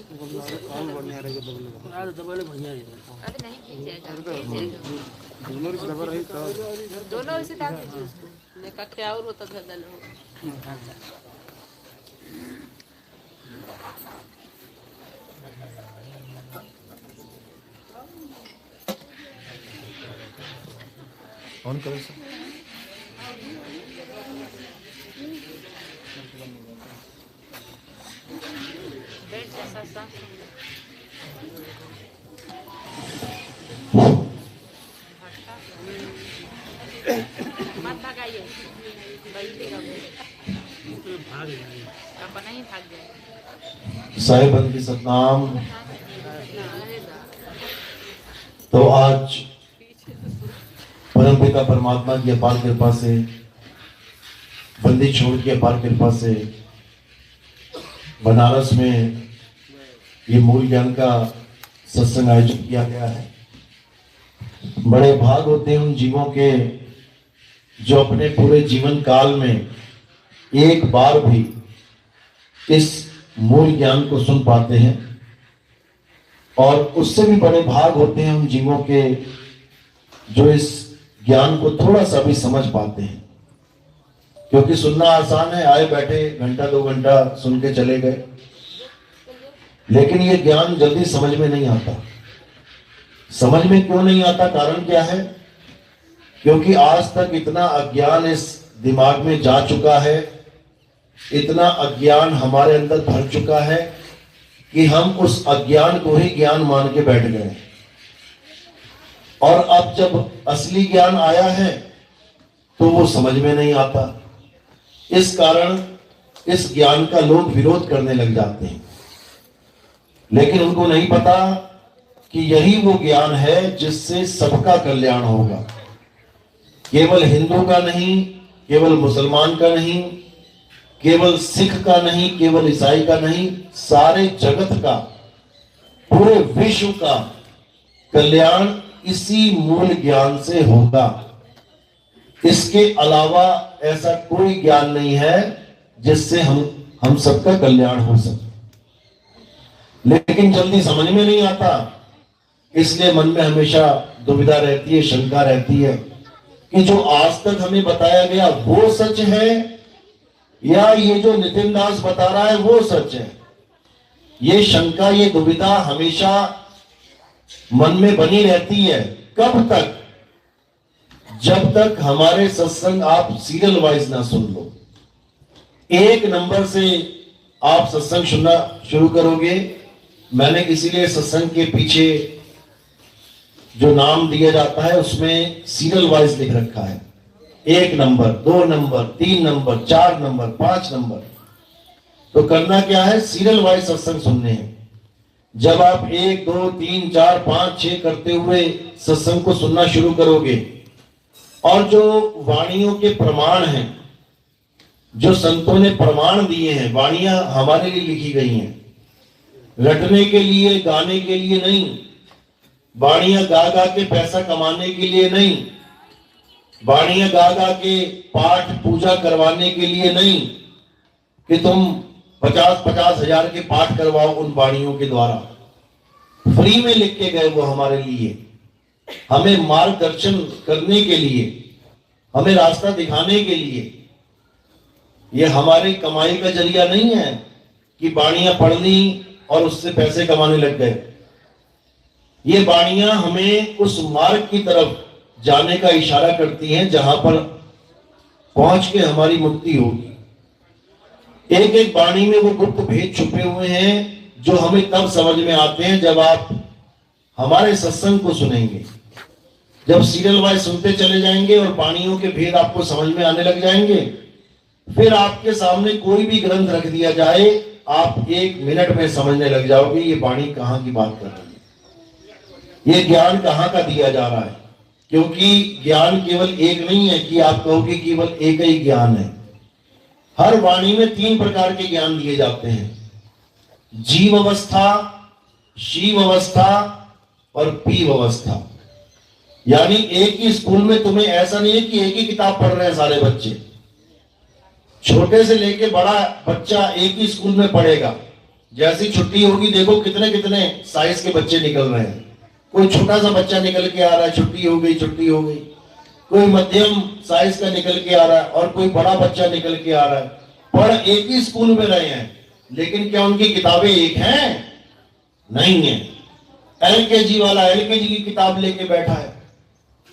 काम बढ़िया रहेगा दबले बढ़िया रहेगा। अरे नहीं खींचेगा, दोनों की दबा रही तो दोनों इसे डाल दीजिए उसको। देखा क्या और होता था दल हो। ऑन करो सर। बैठ जैसा सा मत भगाइए, बैठेगा भाग जाएंगे। अपना ही भाग जाएगा। साहिबन की सतनाम। तो आज परमपिता परमात्मा की अपार कृपा से, बंदी छोड़ की अपार कृपा से बनारस में ये मूल ज्ञान का सत्संग आयोजित किया गया है। बड़े भाग होते हैं उन जीवों के जो अपने पूरे जीवन काल में एक बार भी इस मूल ज्ञान को सुन पाते हैं, और उससे भी बड़े भाग होते हैं उन जीवों के जो इस ज्ञान को थोड़ा सा भी समझ पाते हैं। क्योंकि सुनना आसान है, आए बैठे घंटा 2 घंटा सुन के चले गए, लेकिन ये ज्ञान जल्दी समझ में नहीं आता। समझ में क्यों नहीं आता, कारण क्या है? क्योंकि आज तक इतना अज्ञान इस दिमाग में जा चुका है, इतना अज्ञान हमारे अंदर भर चुका है कि हम उस अज्ञान को ही ज्ञान मान के बैठ गए। और अब जब असली ज्ञान आया है तो वो समझ में नहीं आता। इस कारण इस ज्ञान का लोग विरोध करने लग जाते हैं, लेकिन उनको नहीं पता कि यही वो ज्ञान है जिससे सबका कल्याण होगा। केवल हिंदू का नहीं, केवल मुसलमान का नहीं, केवल सिख का नहीं, केवल ईसाई का नहीं, सारे जगत का, पूरे विश्व का कल्याण इसी मूल ज्ञान से होगा। इसके अलावा ऐसा कोई ज्ञान नहीं है जिससे हम सबका कल्याण हो सके। लेकिन जल्दी समझ में नहीं आता, इसलिए मन में हमेशा दुविधा रहती है, शंका रहती है कि जो आज तक हमें बताया गया वो सच है या ये जो नितिन दास बता रहा है वो सच है। ये शंका, ये दुविधा हमेशा मन में बनी रहती है। कब तक? जब तक हमारे सत्संग आप सीरियल वाइज ना सुन लो। 1 नंबर से आप सत्संग सुनना शुरू करोगे। मैंने इसीलिए सत्संग के पीछे जो नाम दिया जाता है उसमें सीरियल वाइज लिख रखा है। 1 number, 2 number, 3 number, 4 number, 5 number. तो करना क्या है? सीरियल वाइज सत्संग सुनने हैं। जब आप 1, 2, 3, 4, 5, 6 करते हुए सत्संग को सुनना शुरू करोगे, और जो वाणियों के प्रमाण हैं, जो संतों ने प्रमाण दिए हैं, वाणियां हमारे लिए लिखी गई हैं, रटने के लिए, गाने के लिए नहीं, वाणियां गा गा के पैसा कमाने के लिए नहीं, वाणियां गा गा के पाठ पूजा करवाने के लिए नहीं कि तुम 50-50 हजार के पाठ करवाओ उन वाणियों के द्वारा। फ्री में लिख के गए वो हमारे लिए, हमें मार्गदर्शन करने के लिए, हमें रास्ता दिखाने के लिए। ये हमारी कमाई का जरिया नहीं है कि वाणियां पढ़ ली और उससे पैसे कमाने लग गए। ये वाणियां हमें उस मार्ग की तरफ जाने का इशारा करती हैं जहां पर पहुंच के हमारी मुक्ति होगी। एक एक वाणी में वो गुप्त भेद छुपे हुए हैं जो हमें तब समझ में आते हैं जब आप हमारे सत्संग को सुनेंगे। जब सीरियल वाइज सुनते चले जाएंगे और वाणियों के भेद आपको समझ में आने लग जाएंगे, फिर आपके सामने कोई भी ग्रंथ रख दिया जाए, आप 1 मिनट में समझने लग जाओगे ये वाणी कहां की बात कर रही है, ये ज्ञान कहां का दिया जा रहा है। क्योंकि ज्ञान केवल एक नहीं है कि आप कहोगे केवल एक ही ज्ञान है। हर वाणी में 3 प्रकार के ज्ञान दिए जाते हैं: जीव अवस्था, शिव अवस्था और पीव अवस्था। यानी एक ही स्कूल में तुम्हें ऐसा नहीं है कि एक ही किताब पढ़ रहे हैं सारे बच्चे। छोटे से लेके बड़ा बच्चा एक ही स्कूल में पढ़ेगा। जैसी छुट्टी होगी देखो कितने कितने साइज के बच्चे निकल रहे हैं। कोई छोटा सा बच्चा निकल के आ रहा है, छुट्टी हो गई, छुट्टी हो गई। कोई मध्यम साइज का निकल के आ रहा है और कोई बड़ा बच्चा निकल के आ रहा है। पढ़ एक ही स्कूल में रहे हैं, लेकिन क्या उनकी किताबें एक हैं? नहीं है। एलकेजी वाला एलकेजी की किताब लेके बैठा है,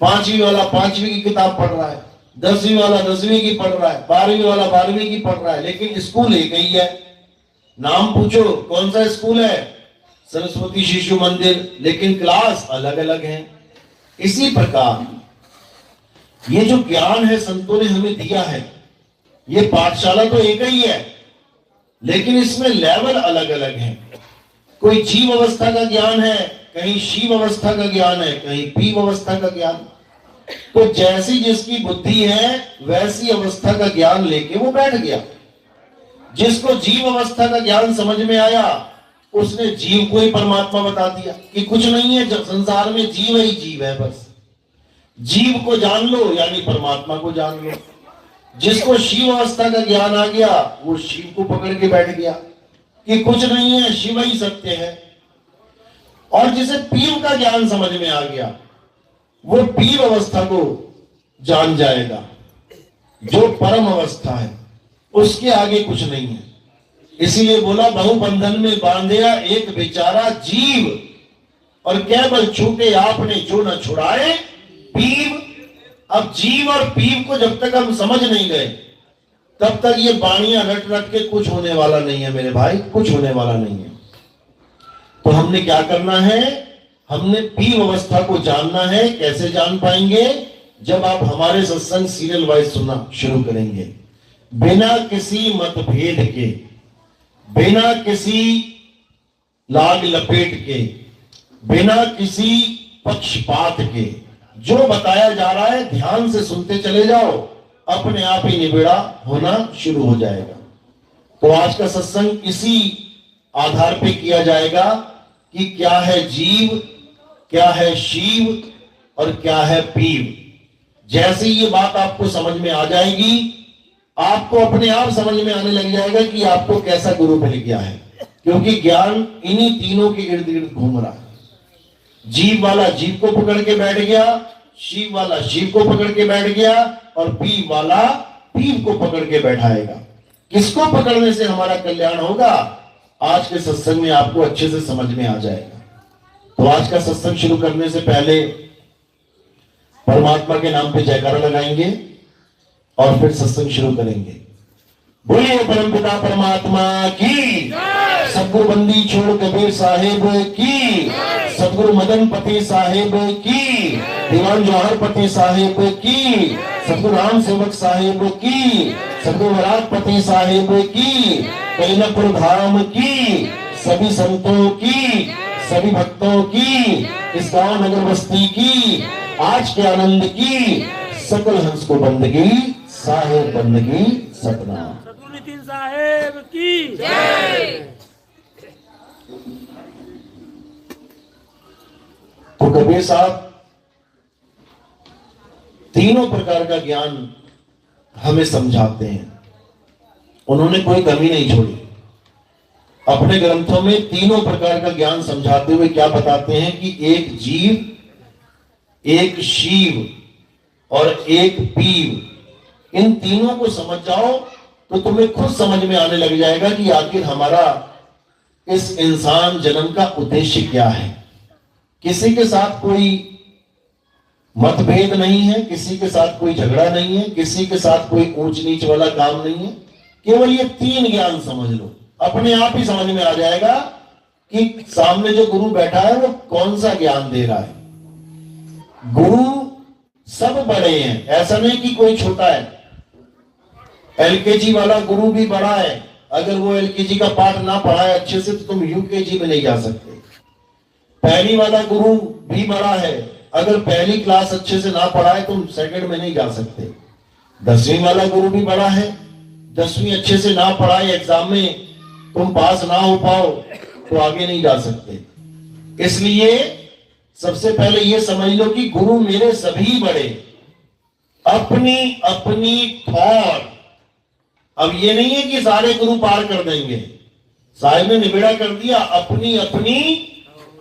5वीं वाला 5वीं की किताब पढ़ रहा है, 10वीं वाला 10वीं की पढ़ रहा है, 12वीं वाला 12वीं की पढ़ रहा है, लेकिन स्कूल एक ही है। नाम पूछो कौन सा स्कूल है? सरस्वती शिशु मंदिर, लेकिन क्लास अलग अलग है। इसी प्रकार ये जो ज्ञान है संतों ने हमें दिया है, ये पाठशाला तो एक ही है, लेकिन इसमें लेवल अलग अलग है। कोई जीव अवस्था का ज्ञान है, कहीं शिव अवस्था का ज्ञान है, कहीं पीव अवस्था का ज्ञान। तो जैसी जिसकी बुद्धि है वैसी अवस्था का ज्ञान लेके वो बैठ गया। जिसको जीव अवस्था का ज्ञान समझ में आया उसने जीव को ही परमात्मा बता दिया कि कुछ नहीं है, जब संसार में जीव ही जीव है, बस जीव को जान लो यानी परमात्मा को जान लो। जिसको शिव अवस्था का ज्ञान आ गया वो शिव को पकड़ के बैठ गया कि कुछ नहीं है, शिव ही सत्य है। और जिसे पीव का ज्ञान समझ में आ गया वो पीव अवस्था को जान जाएगा, जो परम अवस्था है, उसके आगे कुछ नहीं है। इसीलिए बोला बहुबंधन में बांधया एक बेचारा जीव, और केवल छूटे आपने जो न छुड़ाए पीव। अब जीव और पीव को जब तक हम समझ नहीं गए तब तक ये बाणियां रट रट के कुछ होने वाला नहीं है मेरे भाई, कुछ होने वाला नहीं है। तो हमने क्या करना है? हमने पीव अवस्था को जानना है। कैसे जान पाएंगे? जब आप हमारे सत्संग सीरियल वाइज सुनना शुरू करेंगे, बिना किसी मतभेद के, बिना किसी लाग लपेट के, बिना किसी पक्षपात के, जो बताया जा रहा है ध्यान से सुनते चले जाओ, अपने आप ही निबेड़ा होना शुरू हो जाएगा। तो आज का सत्संग इसी आधार पे किया जाएगा कि क्या है जीव, क्या है शिव और क्या है पीव। जैसे ये बात आपको समझ में आ जाएगी, आपको अपने आप समझ में आने लग जाएगा कि आपको कैसा गुरु मिल गया है, क्योंकि ज्ञान इन्हीं तीनों के इर्द गिर्द घूम रहा है। जीव वाला जीव को पकड़ के बैठ गया, शिव वाला शिव को पकड़ के बैठ गया, और पीव वाला पीव को पकड़ के बैठाएगा। किसको पकड़ने से हमारा कल्याण होगा, आज के सत्संग में आपको अच्छे से समझ में आ जाएगा। तो आज का सत्संग शुरू करने से पहले परमात्मा के नाम पे जयकारा लगाएंगे और फिर सत्संग शुरू करेंगे। बोलिए परमपिता परमात्मा की, सतगुरु बंदी छोड़ कबीर साहेब की, सतगुरु मदन पति साहेब की, दीवान जौहर पति साहेब की, सतगुरु राम सेवक साहेब की, सतगुरु वराग पति साहेब की, कैलापुर धाम की, सभी संतों की, सभी भक्तों की, इस गांव नगर बस्ती की, आज के आनंद की, सकल हंस को बंदगी, साहेब बंदगी सतनाम। सतगुरु नितिन साहेब की जय। तो कबीर साहब तीनों प्रकार का ज्ञान हमें समझाते हैं। उन्होंने कोई कमी नहीं छोड़ी। अपने ग्रंथों में तीनों प्रकार का ज्ञान समझाते हुए क्या बताते हैं कि एक जीव, एक शिव और एक पीव, इन तीनों को समझ जाओ तो तुम्हें खुद समझ में आने लग जाएगा कि आखिर हमारा इस इंसान जन्म का उद्देश्य क्या है। किसी के साथ कोई मतभेद नहीं है, किसी के साथ कोई झगड़ा नहीं है, किसी के साथ कोई ऊंच नीच वाला काम नहीं है। केवल ये तीन ज्ञान समझ लो, अपने आप ही समझ में आ जाएगा कि सामने जो गुरु बैठा है वो कौन सा ज्ञान दे रहा है। गुरु सब बड़े हैं, ऐसा नहीं कि कोई छोटा है। एलकेजी वाला गुरु भी बड़ा है, अगर वो एलकेजी का पाठ ना पढ़ाए अच्छे से तो तुम यूकेजी में नहीं जा सकते। पहली वाला गुरु भी बड़ा है, अगर पहली क्लास अच्छे से ना पढ़ाए तुम सेकंड में नहीं जा सकते। 10वीं वाला गुरु भी बड़ा है, 10वीं अच्छे से ना पढ़ाए एग्जाम में तुम पास ना हो पाओ तो आगे नहीं जा सकते। इसलिए सबसे पहले ये समझ लो कि गुरु मेरे सभी बड़े, अपनी अपनी थॉट। अब ये नहीं है कि सारे गुरु पार कर देंगे, साहिब ने निबेड़ा कर दिया, अपनी अपनी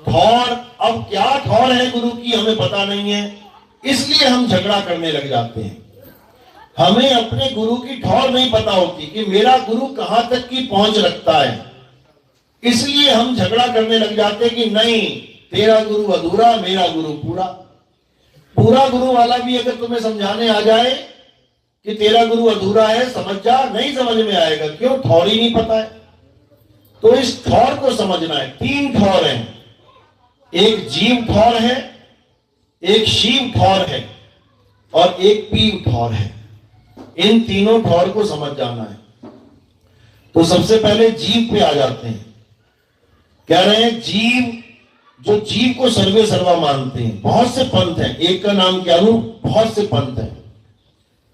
ठौर। अब क्या ठौर है गुरु की हमें पता नहीं है, इसलिए हम झगड़ा करने लग जाते हैं। हमें अपने गुरु की ठौर नहीं पता होती कि मेरा गुरु कहां तक की पहुंच रखता है, इसलिए हम झगड़ा करने लग जाते हैं कि नहीं, तेरा गुरु अधूरा, मेरा गुरु पूरा। पूरा गुरु वाला भी अगर तुम्हें समझाने आ जाए कि तेरा गुरु अधूरा है, समझ जा, नहीं समझ में आएगा। क्यों? ठौर ही नहीं पता है। तो इस ठौर को समझना है। 3 ठौर हैं, एक जीव ठौर है, एक शिव ठौर है और एक पीव ठौर है। इन तीनों ठौर को समझ जाना है। तो सबसे पहले जीव पे आ जाते हैं। कह रहे हैं जीव, जो जीव को सर्वे सर्वा मानते हैं। बहुत से पंथ हैं, एक का नाम क्या लूं, बहुत से पंथ हैं।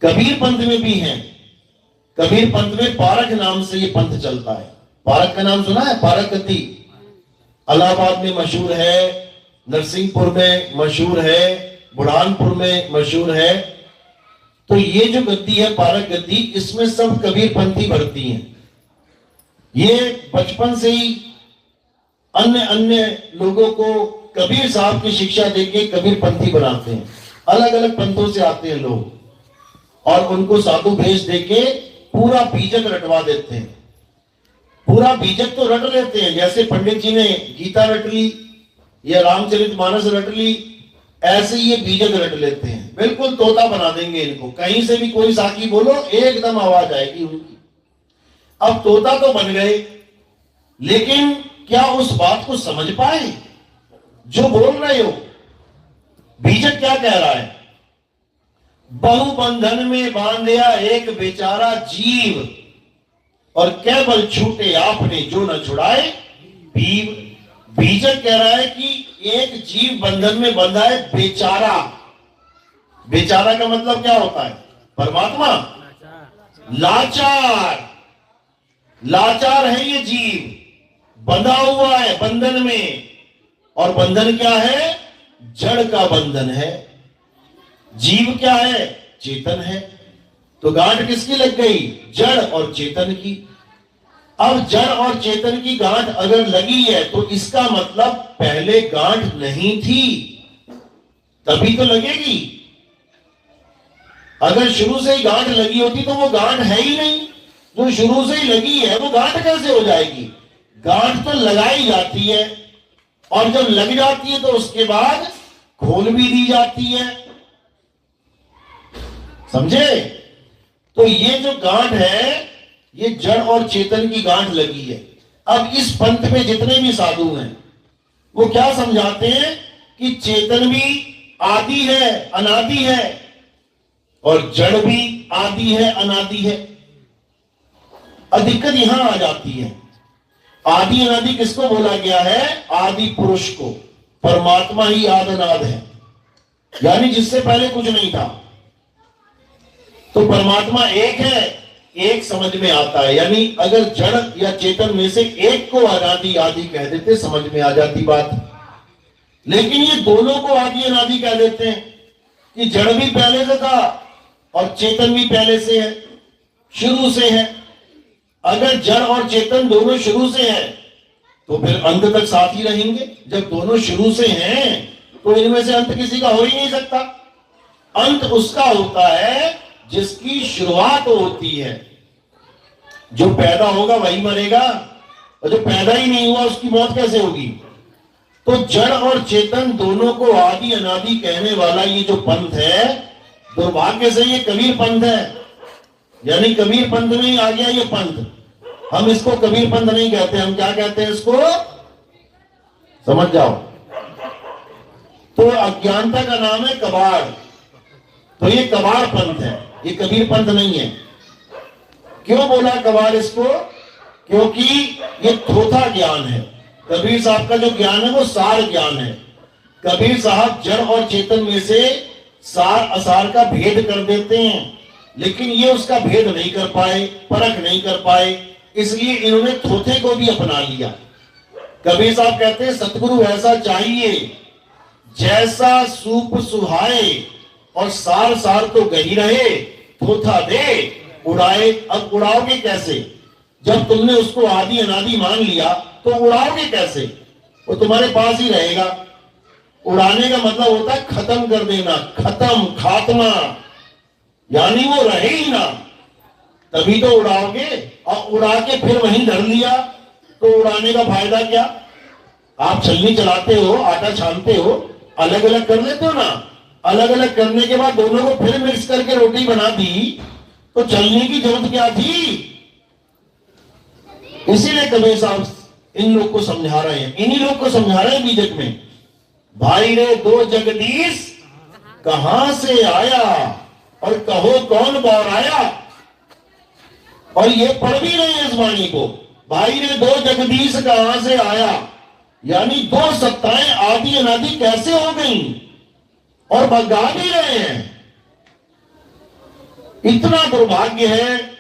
कबीर पंथ में भी हैं। कबीर पंथ में पारक नाम से ये पंथ चलता है। पारक का नाम सुना है? पारक गति इलाहाबाद में मशहूर है, नरसिंहपुर में मशहूर है, बुरहानपुर में मशहूर है। तो ये जो गद्दी है पारक गद्दी, इसमें सब कबीर पंथी भरती हैं। ये बचपन से ही अन्य अन्य लोगों को कबीर साहब की शिक्षा देके कबीर पंथी बनाते हैं। अलग अलग पंथों से आते हैं लोग और उनको साधु भेष देके पूरा बीजक रटवा देते हैं। पूरा बीजक तो रट लेते हैं, जैसे पंडित जी ने गीता रट ली या रामचरितमानस रट ली, ऐसे ये बीजक रट लेते हैं। बिल्कुल तोता बना देंगे इनको। कहीं से भी कोई साकी बोलो, एकदम आवाज आएगी उनकी। अब तोता तो बन गए, लेकिन क्या उस बात को समझ पाए जो बोल रहे हो? बीजक क्या कह रहा है? बहु बंधन में बांधिया एक बेचारा जीव, और केवल छूटे आपने जो न छुड़ाए पीव। बीजक कह रहा है कि एक जीव बंधन में बंधा है, बेचारा। बेचारा का मतलब क्या होता है? परमात्मा। लाचार, लाचार है ये जीव, बंधा हुआ है बंधन में। और बंधन क्या है? जड़ का बंधन है। जीव क्या है? चेतन है। तो गांठ किसकी लग गई? जड़ और चेतन की। अब जड़ और चेतन की गांठ अगर लगी है तो इसका मतलब पहले गांठ नहीं थी, तभी तो लगेगी। अगर शुरू से ही गांठ लगी होती तो वो गांठ है ही नहीं। जो शुरू से ही लगी है वो गांठ कैसे हो जाएगी? गांठ तो लगाई जाती है, और जब लग जाती है तो उसके बाद खोल भी दी जाती है। समझे? तो ये जो गांठ है, ये जड़ और चेतन की गांठ लगी है। अब इस पंथ में जितने भी साधु हैं वो क्या समझाते हैं कि चेतन भी आदि है, अनादि है, और जड़ भी आदि है, अनादि है। दिक्कत यहां आ जाती है। आदि अनादि किसको बोला गया है? आदि पुरुष को। परमात्मा ही आद अनाद है, यानी जिससे पहले कुछ नहीं था। तो परमात्मा एक है, एक समझ में आता है। यानी अगर जड़ या चेतन में से एक को अनादि आदि कह देते, समझ में आ जाती बात। लेकिन ये दोनों को आदि अनादि कह देते हैं कि जड़ भी पहले से था और चेतन भी पहले से है, शुरू से है। अगर जड़ और चेतन दोनों शुरू से है तो फिर अंत तक साथ ही रहेंगे। जब दोनों शुरू से हैं तो इनमें से अंत किसी का हो ही नहीं सकता। अंत उसका होता है जिसकी शुरुआत होती है। जो पैदा होगा वही मरेगा, और जो पैदा ही नहीं हुआ उसकी मौत कैसे होगी? तो जड़ और चेतन दोनों को आदि अनादि कहने वाला ये जो पंथ है, दुर्भाग्य से ये कबीर पंथ है। यानी कबीर पंथ में ही आ गया ये पंथ। हम इसको कबीर पंथ नहीं कहते, हम क्या कहते हैं इसको? समझ जाओ। तो अज्ञानता का नाम है कबाड़। तो ये कबाड़ पंथ है, ये कबीर पंथ नहीं है। क्यों बोला कबाड़ इसको? क्योंकि ये थोथा ज्ञान है। कबीर साहब का जो ज्ञान है वो सार ज्ञान है। कबीर साहब जड़ और चेतन में से सार असार का भेद कर देते हैं, लेकिन ये उसका भेद नहीं कर पाए, परख नहीं कर पाए, इसलिए इन्होंने थोथे को भी अपना लिया। कबीर साहब कहते हैं सतगुरु ऐसा चाहिए जैसा सूप सुहाए, और सार सार तो गही रहे, थोथा दे उड़ाए। अब उड़ाओगे कैसे? जब तुमने उसको आदि अनादि मान लिया तो उड़ाओगे कैसे? वो तुम्हारे पास ही रहेगा। उड़ाने का मतलब होता है खत्म कर देना, खत्म, खात्मा, यानी वो रहे ही ना, तभी तो उड़ाओगे। और उड़ा के फिर वहीं धर लिया तो उड़ाने का फायदा क्या? आप छलनी चलाते हो, आटा छानते हो, अलग अलग कर लेते हो ना। अलग अलग करने के बाद दोनों को फिर मिक्स करके रोटी बना दी तो चलने की जरूरत क्या थी? इसीलिए कबीर साहब इन लोग को समझा रहे हैं, इन्हीं लोग को समझा रहे हैं बीजक में, भाई रे दो जगदीश कहां से आया और कहो कौन बौराया। और ये पढ़ भी रहे हैं इस वाणी को, भाई रे दो जगदीश कहां से आया, यानी दो सत्ताएं आदि अनादि कैसे हो गई, और बगा भी रहे हैं। इतना दुर्भाग्य है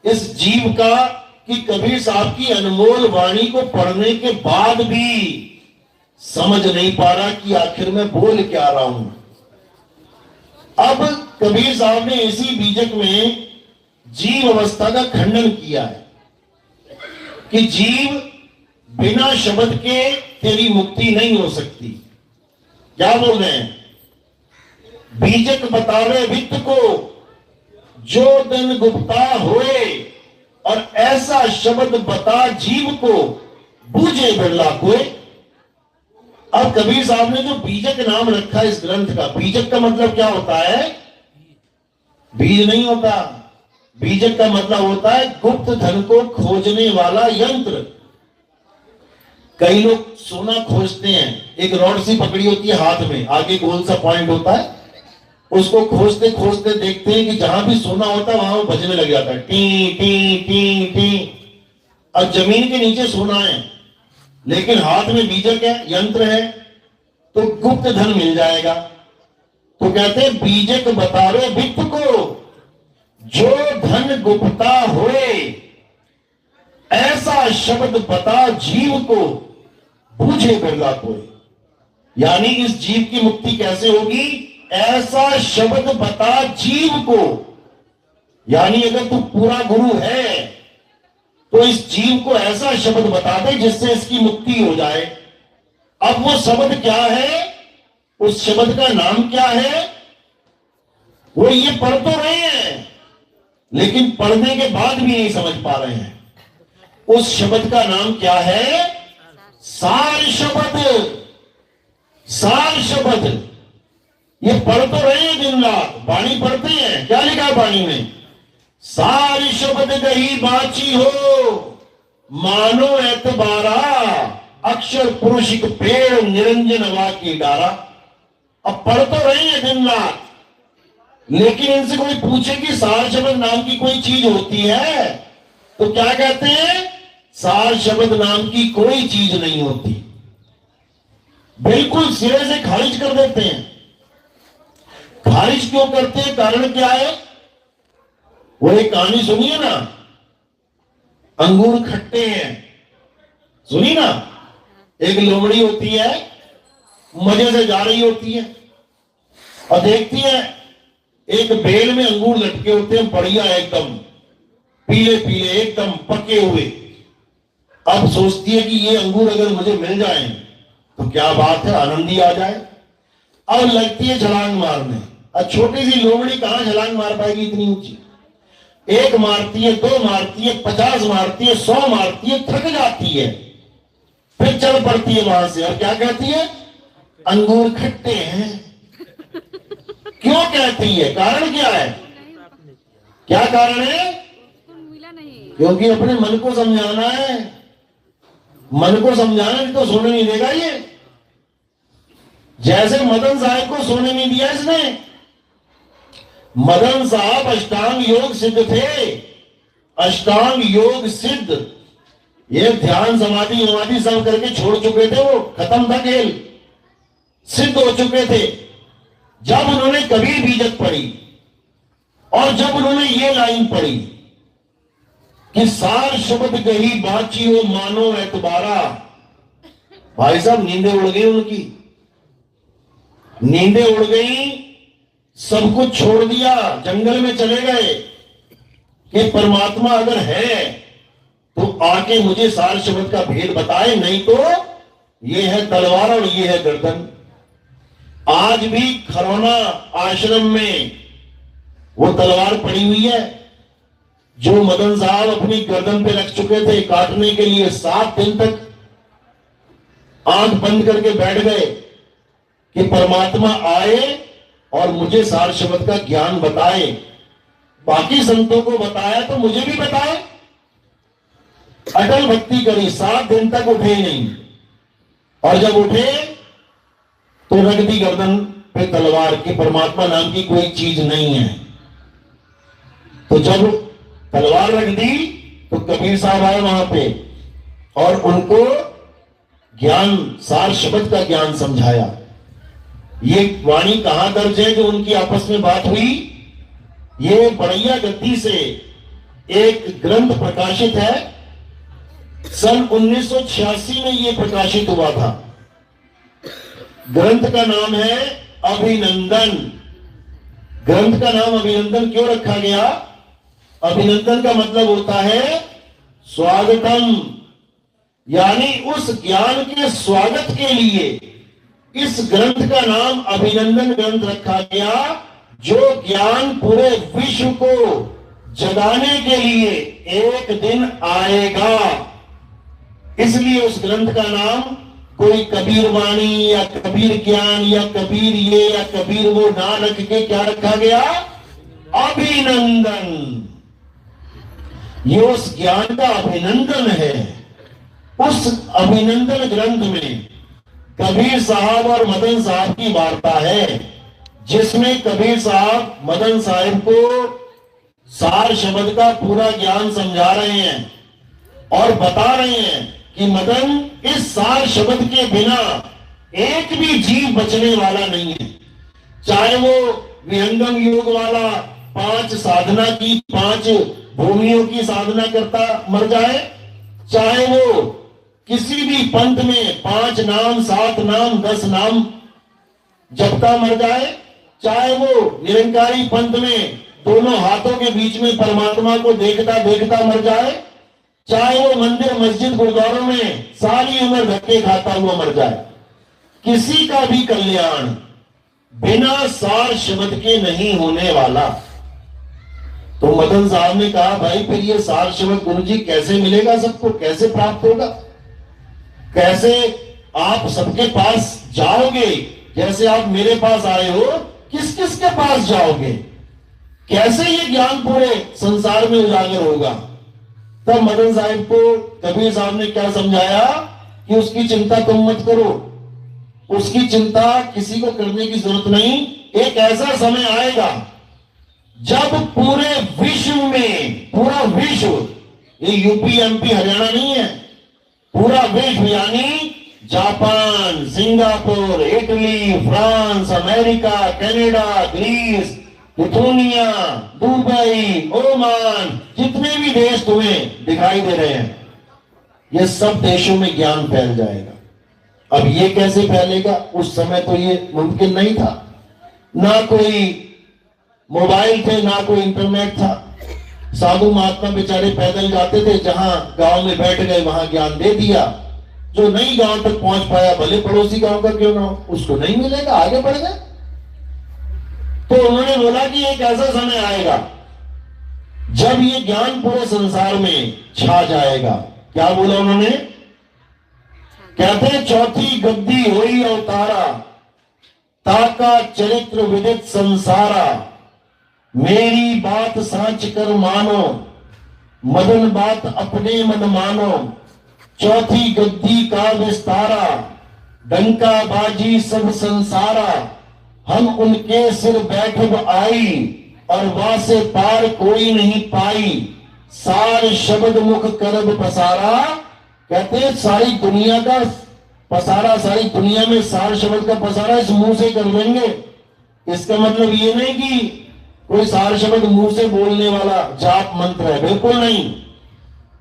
इस जीव का कि कबीर साहब की अनमोल वाणी को पढ़ने के बाद भी समझ नहीं पा रहा कि आखिर में बोल क्या रहा हूं। अब कबीर साहब ने इसी बीजक में जीव अवस्था का खंडन किया है कि जीव बिना शब्द के तेरी मुक्ति नहीं हो सकती। क्या बोल रहे हैं? बीजक बतावे वित्त को जो दिन गुप्ता होए, और ऐसा शब्द बता जीव को बूझे बिरला कोई। अब कबीर साहब ने जो बीजक नाम रखा इस ग्रंथ का, बीजक का मतलब क्या होता है? बीज नहीं होता। बीजक का मतलब होता है गुप्त धन को खोजने वाला यंत्र। कई लोग सोना खोजते हैं, एक रॉड सी पकड़ी होती है हाथ में, आगे गोल सा पॉइंट होता है, उसको खोजते खोजते देखते हैं कि जहां भी सोना होता है वहां वो बजने लग जाता है, टी टी टी टी। और जमीन के नीचे सोना है लेकिन हाथ में बीजक है, यंत्र है, तो गुप्त धन मिल जाएगा। तो कहते हैं बीजक बतावे वित्त को जो धन गुप्ता होए, ऐसा शब्द बता जीव को बूझे बिरला कोई। यानी इस जीव की मुक्ति कैसे होगी? ऐसा शब्द बता जीव को। यानी अगर तू पूरा गुरु है तो इस जीव को ऐसा शब्द बता दे जिससे इसकी मुक्ति हो जाए। अब वो शब्द क्या है? उस शब्द का नाम क्या है? वो ये पढ़ तो रहे हैं लेकिन पढ़ने के बाद भी नहीं समझ पा रहे हैं। उस शब्द का नाम क्या है? सार शब्द। सार शब्द ये पढ़ तो रहे हैं दिन रात, वाणी पढ़ते हैं। क्या लिखा है वाणी में? सार शब्द गही बाची हो मानो एतबारा, अक्षर पुरुषिक पेड़ निरंजन हवा की डारा। अब पढ़ तो रहे हैं दिन रात लेकिन इनसे कोई पूछे कि सार शब्द नाम की कोई चीज होती है तो क्या कहते हैं? सार शब्द नाम की कोई चीज नहीं होती। बिल्कुल सिरे से खारिज कर देते हैं। खारिज क्यों करते हैं? कारण क्या है? वो एक कहानी सुनिए ना, अंगूर खट्टे हैं, सुनी ना? एक लोमड़ी होती है, मजे से जा रही होती है और देखती है एक बेल में अंगूर लटके होते हैं, बढ़िया एकदम पीले पीले एकदम पके हुए। अब सोचती है कि ये अंगूर अगर मुझे मिल जाए तो क्या बात है, आनंद ही आ जाए। अब लगती है छलांग मारने। अब छोटी सी लोमड़ी कहां छलांग मार पाएगी इतनी ऊंची? एक मारती है, दो मारती है, 50 मारती है, 100 मारती है, थक जाती है, फिर चल पड़ती है वहां से और क्या कहती है? अंगूर खट्टे हैं। क्यों कहती है? कारण क्या है? क्या कारण है? क्योंकि अपने मन को समझाना है। मन को समझाना नहीं तो सोने नहीं देगा ये। जैसे मदन साहब को सोने नहीं दिया इसने। मदन साहब अष्टांग योग सिद्ध थे, अष्टांग योग सिद्ध। ये ध्यान समाधि समाधि सब करके छोड़ चुके थे, वो खत्म था खेल, सिद्ध हो चुके थे। जब उन्होंने कबीर बीजक पढ़ी और जब उन्होंने ये लाइन पढ़ी कि सार शब्द गही बाची हो मानो एतबारा, भाई साहब नींदें उड़ गई उनकी, नींदें उड़ गई, सब कुछ छोड़ दिया, जंगल में चले गए कि परमात्मा अगर है तो आके मुझे सार शब्द का भेद बताए, नहीं तो ये है तलवार और ये है गर्दन। आज भी खरौना आश्रम में वो तलवार पड़ी हुई है जो मदन साहब अपनी गर्दन पे रख चुके थे काटने के लिए। 7 दिन तक आंख बंद करके बैठ गए कि परमात्मा आए और मुझे सार शब्द का ज्ञान बताए। बाकी संतों को बताया तो मुझे भी बताए। अटल भक्ति करी, 7 दिन तक उठे नहीं, और जब उठे तो रख दी गर्दन पे तलवार कि परमात्मा नाम की कोई चीज नहीं है। तो जब तलवार रख दी तो कबीर साहब आए वहां पे और उनको ज्ञान, सार शब्द का ज्ञान समझाया। ये वाणी कहां दर्ज है जो उनकी आपस में बात हुई? ये बड़ैया गद्दी से एक ग्रंथ प्रकाशित है, सन 1986 में ये प्रकाशित हुआ था। ग्रंथ का नाम है अभिनंदन। ग्रंथ का नाम अभिनंदन क्यों रखा गया? अभिनंदन का मतलब होता है स्वागतम, यानी उस ज्ञान के स्वागत के लिए इस ग्रंथ का नाम अभिनंदन ग्रंथ रखा गया, जो ज्ञान पूरे विश्व को जगाने के लिए एक दिन आएगा। इसलिए उस ग्रंथ का नाम कोई कबीर वाणी या कबीर ज्ञान या कबीर ये या कबीर वो ना रख के क्या रखा गया? अभिनंदन। ये उस ज्ञान का अभिनंदन है। उस अभिनंदन ग्रंथ में कबीर साहब और मदन साहब की वार्ता है, जिसमें कबीर साहब मदन साहब को सार शब्द का पूरा ज्ञान समझा रहे हैं और बता रहे हैं कि मदन, इस सार शब्द के बिना एक भी जीव बचने वाला नहीं है। चाहे वो विहंगम योग वाला 5 साधना की 5 भूमियों की साधना करता मर जाए, चाहे वो किसी भी पंथ में 5 नाम 7 नाम 10 नाम जपता मर जाए, चाहे वो निरंकारी पंथ में दोनों हाथों के बीच में परमात्मा को देखता देखता मर जाए, चाहे वो मंदिर मस्जिद गुरुद्वारों में सारी उम्र धक्के खाता हुआ मर जाए, किसी का भी कल्याण बिना सार शब्द के नहीं होने वाला। तो मदन साहब ने कहा, भाई फिर ये सार शब्द गुरुजी कैसे मिलेगा सबको, कैसे प्राप्त होगा, कैसे आप सबके पास जाओगे? जैसे आप मेरे पास आए हो, किस किस के पास जाओगे? कैसे ये ज्ञान पूरे संसार में उजागर होगा? तब मदन साहब को कबीर साहब ने क्या समझाया कि उसकी चिंता तुम मत करो, उसकी चिंता किसी को करने की जरूरत नहीं। एक ऐसा समय आएगा जब पूरे विश्व में, पूरा विश्व, ये यूपी एमपी हरियाणा नहीं है, पूरा विश्व यानी Japan, Singapore, Italy, France, America, Canada, Greece, Lithuania, Dubai, Oman, जितने भी देश तुम्हें दिखाई दे रहे हैं, ये सब देशों में ज्ञान फैल जाएगा। अब ये कैसे फैलेगा? उस समय तो ये मुमकिन नहीं था, ना कोई मोबाइल थे, ना कोई इंटरनेट था। साधु महात्मा बेचारे पैदल जाते थे, जहां गांव में बैठ गए वहां ज्ञान दे दिया। जो नहीं गांव तक पहुंच पाया, भले पड़ोसी गांव का क्यों ना हो, उसको नहीं मिलेगा, आगे बढ़ गए। तो उन्होंने बोला कि एक ऐसा समय आएगा जब ये ज्ञान पूरे संसार में छा जाएगा। क्या बोला उन्होंने? कहते चौथी गद्दी हुई अवतारा, ताका चरित्र विदित संसारा, मेरी बात सांच कर मानो, मदन बात अपने मन मानो, चौथी गद्दी का विस्तारा, डंका बाजी सब संसारा, हम उनके सिर बैठब आई, और वासे पार कोई नहीं पाई, सार शब्द मुख करब पसारा। कहते सारी दुनिया का पसारा, सारी दुनिया में सार शब्द का पसारा इस मुंह से कर देंगे। इसका मतलब ये नहीं कि कोई सार शब्द मुंह से बोलने वाला जाप मंत्र है, बिल्कुल नहीं।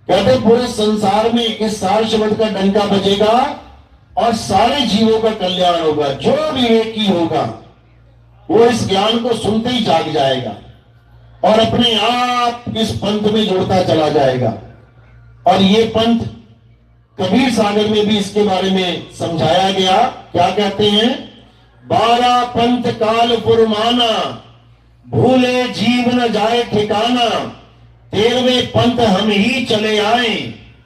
कहते पूरे संसार में इस सार शब्द का डंका बजेगा और सारे जीवों का कल्याण होगा। जो विवेकी होगा वो इस ज्ञान को सुनते ही जाग जाएगा और अपने आप इस पंथ में जुड़ता चला जाएगा। और ये पंथ कबीर सागर में भी इसके बारे में समझाया गया। क्या कहते हैं? 12 पंथ काल फुरमाना, भूले जीव न जाए ठिकाना, 13वें पंथ हम ही चले आए,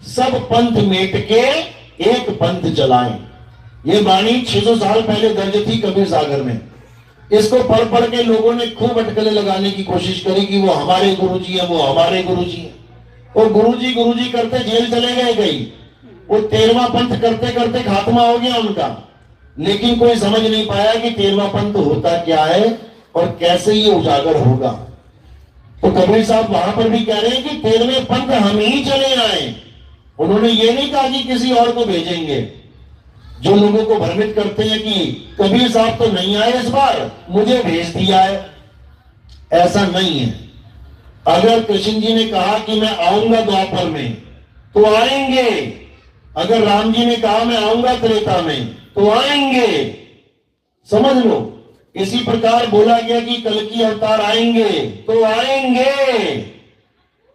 सब पंथ मेट के एक पंथ चलाएं। ये वाणी 600 साल पहले दर्ज थी कबीर सागर में। इसको पढ़ पढ़ के लोगों ने खूब अटकलें लगाने की कोशिश करी कि वो हमारे गुरुजी हैं, वो हमारे गुरुजी हैं, और गुरुजी करते जेल चले गए। कई वो 13वां पंथ करते करते खात्मा हो गया उनका, लेकिन कोई समझ नहीं पाया कि 13वां पंथ होता क्या है और कैसे ये उजागर होगा। तो कबीर साहब वहां पर भी कह रहे हैं कि 13वें पंथ हम ही चले आए। उन्होंने ये नहीं कहा कि किसी और को भेजेंगे। जो लोगों को भ्रमित करते हैं कि कबीर साहब तो नहीं आए इस बार, मुझे भेज दिया है, ऐसा नहीं है। अगर कृष्ण जी ने कहा कि मैं आऊंगा द्वापर में तो आएंगे, अगर राम जी ने कहा मैं आऊंगा त्रेता में तो आएंगे, समझ लो। इसी प्रकार बोला गया कि कल की अवतार आएंगे तो आएंगे।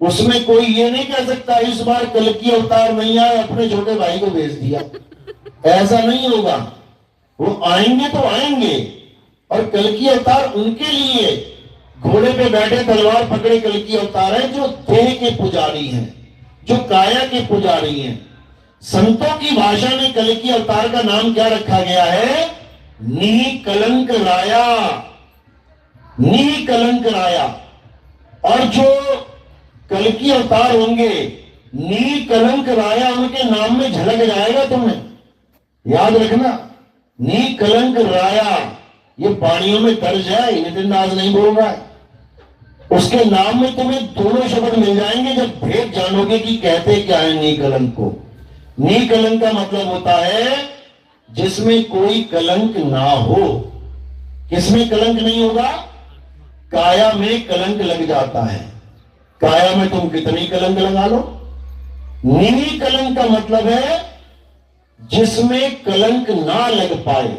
उसमें कोई ये नहीं कह सकता इस बार कल की अवतार नहीं आए, अपने छोटे भाई को भेज दिया, ऐसा नहीं होगा। वो आएंगे तो आएंगे, और कल की अवतार उनके लिए घोड़े पे बैठे तलवार पकड़े कल की अवतार है जो देह के पुजारी हैं, जो काया के पुजारी हैं। संतों की भाषा में कल की अवतार का नाम क्या रखा गया है? निकलंक राया, निकलंक राया। और जो कल की अवतार होंगे निकलंक राया, उनके नाम में झलक जाएगा तुम्हें, याद रखना। निकलंक राया ये वाणियों में दर्ज है, नितिन दास नहीं बोल रहा है। उसके नाम में तुम्हें दोनों शब्द मिल जाएंगे जब भेद जानोगे कि कहते क्या है निकलंक को। निकलंक का मतलब होता है जिसमें कोई कलंक ना हो। किसमें कलंक नहीं होगा? काया में कलंक लग जाता है। काया में तुम कितनी कलंक लगा लो। निकलंक का मतलब है जिसमें कलंक ना लग पाए,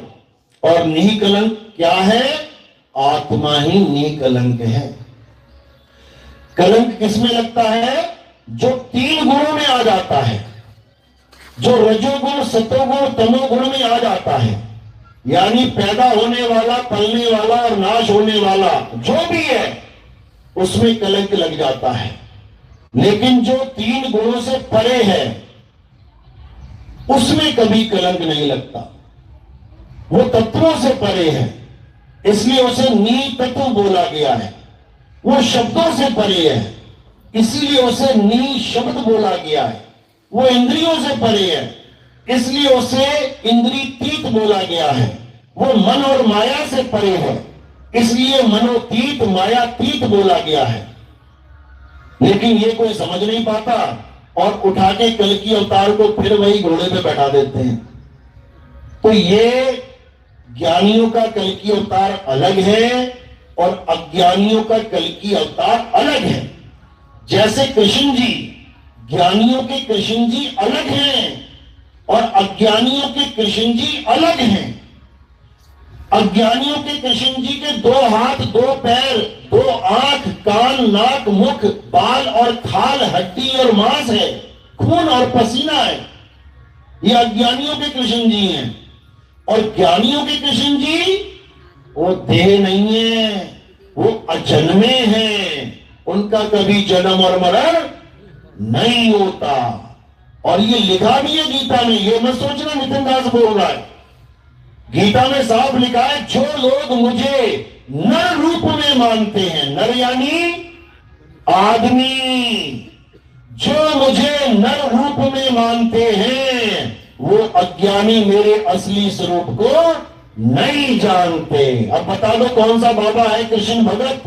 और निकलंक क्या है? आत्मा ही निकलंक है। कलंक किसमें लगता है? जो 3 गुणों में आ जाता है, जो रजोगुण सतोगुण तमोगुण में आ जाता है, यानी पैदा होने वाला, पलने वाला और नाश होने वाला जो भी है उसमें कलंक लग जाता है। लेकिन जो 3 गुणों से परे है उसमें कभी कलंक नहीं लगता। वो तत्वों से परे है, इसलिए उसे नी तत्व बोला गया है। वो शब्दों से परे है, इसीलिए उसे नी शब्द बोला गया है। वो इंद्रियों से परे है, इसलिए उसे इंद्रियतीत बोला गया है। वो मन और माया से परे है, इसलिए मनोतीत मायातीत बोला गया है। लेकिन ये कोई समझ नहीं पाता और उठा के कल की अवतार को फिर वही घोड़े पे बैठा देते हैं। तो ये ज्ञानियों का कल की अवतार अलग है और अज्ञानियों का कल की अवतार अलग है। जैसे कृष्ण जी, ज्ञानियों के कृष्ण जी अलग हैं और अज्ञानियों के कृष्ण जी अलग हैं। अज्ञानियों के कृष्ण जी के 2 हाथ, 2 पैर, 2 आंख, कान, नाक, मुख, बाल और खाल, हड्डी और मांस है, खून और पसीना है। ये अज्ञानियों के कृष्ण जी हैं। और ज्ञानियों के कृष्ण जी वो देह नहीं है, वो अजन्मे हैं, उनका कभी जन्म और मरण नहीं होता। और ये लिखा भी है गीता में, ये मत सोचना नितिन दास बोल रहा है। गीता में साफ लिखा है, जो लोग मुझे नर रूप में मानते हैं, नर यानी आदमी, जो मुझे नर रूप में मानते हैं वो अज्ञानी मेरे असली स्वरूप को नहीं जानते। अब बता दो कौन सा बाबा है कृष्ण भगत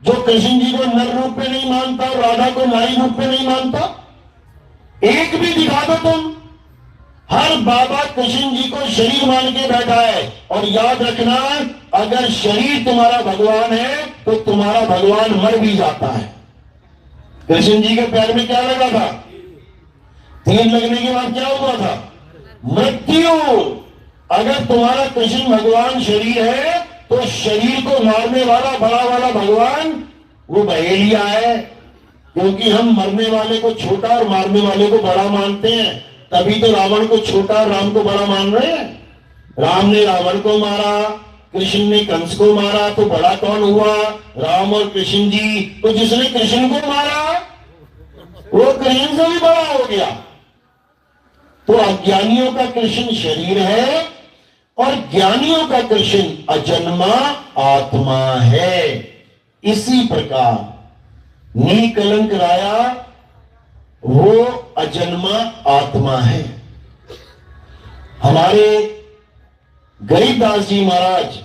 जो कृष्ण जी को नर रूप में नहीं मानता और राधा को नारी रूप में नहीं मानता? एक भी दिखा दो तुम। हर बाबा कृष्ण जी को शरीर मान के बैठा है। और याद रखना, अगर शरीर तुम्हारा भगवान है तो तुम्हारा भगवान मर भी जाता है। कृष्ण जी के पैर में क्या लगा था? तीर लगने के बाद क्या हुआ था? मृत्यु। अगर तुम्हारा कृष्ण भगवान शरीर है तो शरीर को मारने वाला बड़ा वाला भगवान वो बहेलिया है, क्योंकि हम मरने वाले को छोटा और मारने वाले को बड़ा मानते हैं, तभी तो रावण को छोटा और राम को बड़ा मान रहे हैं। राम ने रावण को मारा, कृष्ण ने कंस को मारा, तो बड़ा कौन हुआ? राम और कृष्ण जी। तो जिसने कृष्ण को मारा वो कृष्ण से भी बड़ा हो गया। तो अज्ञानियों का कृष्ण शरीर है और ज्ञानियों का कृष्ण अजन्मा आत्मा है। इसी प्रकार निकलंक राया वो अजन्मा आत्मा है। हमारे गरीबदास जी महाराज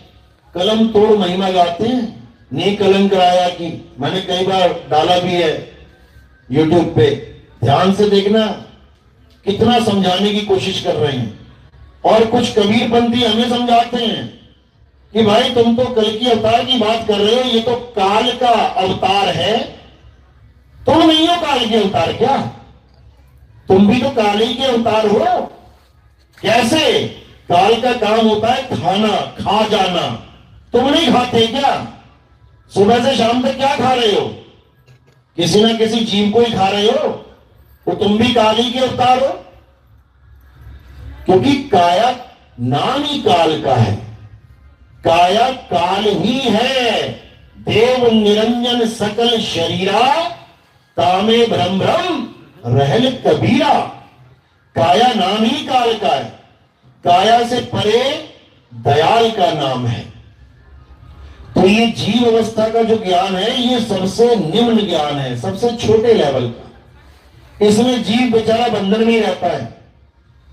कलम तोड़ महिमा गाते हैं निकलंक राया की। मैंने कई बार डाला भी है यूट्यूब पे, ध्यान से देखना कितना समझाने की कोशिश कर रहे हैं। और कुछ कबीरपंथी हमें समझाते हैं कि भाई तुम तो कल की अवतार की बात कर रहे हो, ये तो काल का अवतार है, तुम नहीं हो काल के अवतार क्या? तुम भी तो काल ही के अवतार हो। कैसे? काल का काम होता है खाना, खा जाना। तुम नहीं खाते क्या? सुबह से शाम तक क्या खा रहे हो? किसी ना किसी जीव को ही खा रहे हो, तो तुम भी काल ही के अवतार हो। क्योंकि काया नाम ही काल का है, काया काल ही है। देव निरंजन सकल शरीरा, तामे भ्रम भ्रम रहल कबीरा। काया नाम ही काल का है, काया से परे दयाल का नाम है। तो ये जीव अवस्था का जो ज्ञान है ये सबसे निम्न ज्ञान है, सबसे छोटे लेवल का। इसमें जीव बेचारा बंधन में रहता है।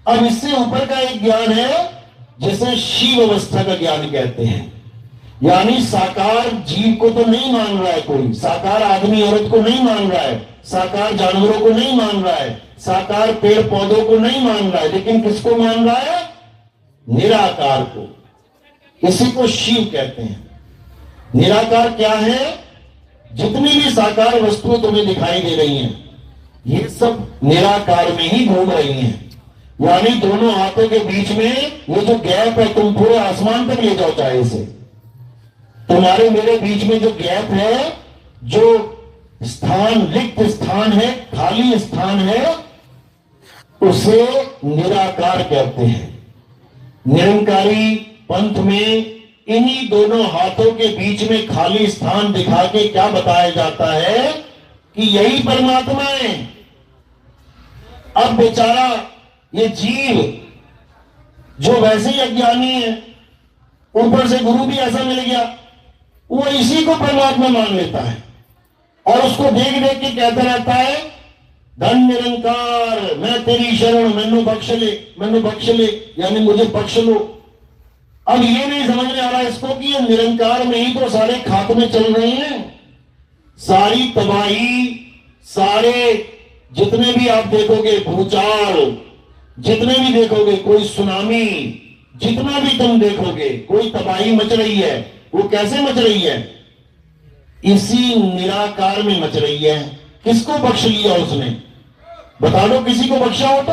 अब इससे ऊपर का एक ज्ञान है जिसे शिव अवस्था का ज्ञान कहते हैं। यानी साकार जीव को तो नहीं मान रहा है कोई, साकार आदमी औरत को नहीं मान रहा है, साकार जानवरों को नहीं मान रहा है, साकार पेड़ पौधों को नहीं मान रहा है, लेकिन किसको मान रहा है? निराकार को। इसी को शिव कहते हैं। निराकार क्या है? जितनी भी साकार वस्तुएं तुम्हें दिखाई दे रही हैं ये सब निराकार में ही घूम रही हैं। यानी दोनों हाथों के बीच में ये जो गैप है, तुम पूरे आसमान तक ले जाओ चाहे इसे, तुम्हारे मेरे बीच में जो गैप है, जो स्थान रिक्त स्थान है, खाली स्थान है, उसे निराकार कहते हैं। निरंकारी पंथ में इन्हीं दोनों हाथों के बीच में खाली स्थान दिखा के क्या बताया जाता है कि यही परमात्मा है। अब बेचारा ये जीव जो वैसे ही अज्ञानी है, ऊपर से गुरु भी ऐसा मिल गया, वो इसी को परमात्मा मान लेता है और उसको देख देख के कहता रहता है धन निरंकार मैं तेरी शरण, मैनू बख्श ले, यानी मुझे बख्श लो। अब ये नहीं समझ में आ रहा इसको कि ये निरंकार में ही तो सारे खात्मे चल रहे हैं, सारी तबाही, सारे जितने भी आप देखोगे भूचाल, जितने भी देखोगे, कोई सुनामी, जितना भी तुम देखोगे कोई तबाही मच रही है, वो कैसे मच रही है? इसी निराकार में मच रही है। किसको बख्श लिया उसने? बता दो किसी को बख्शा हो तो?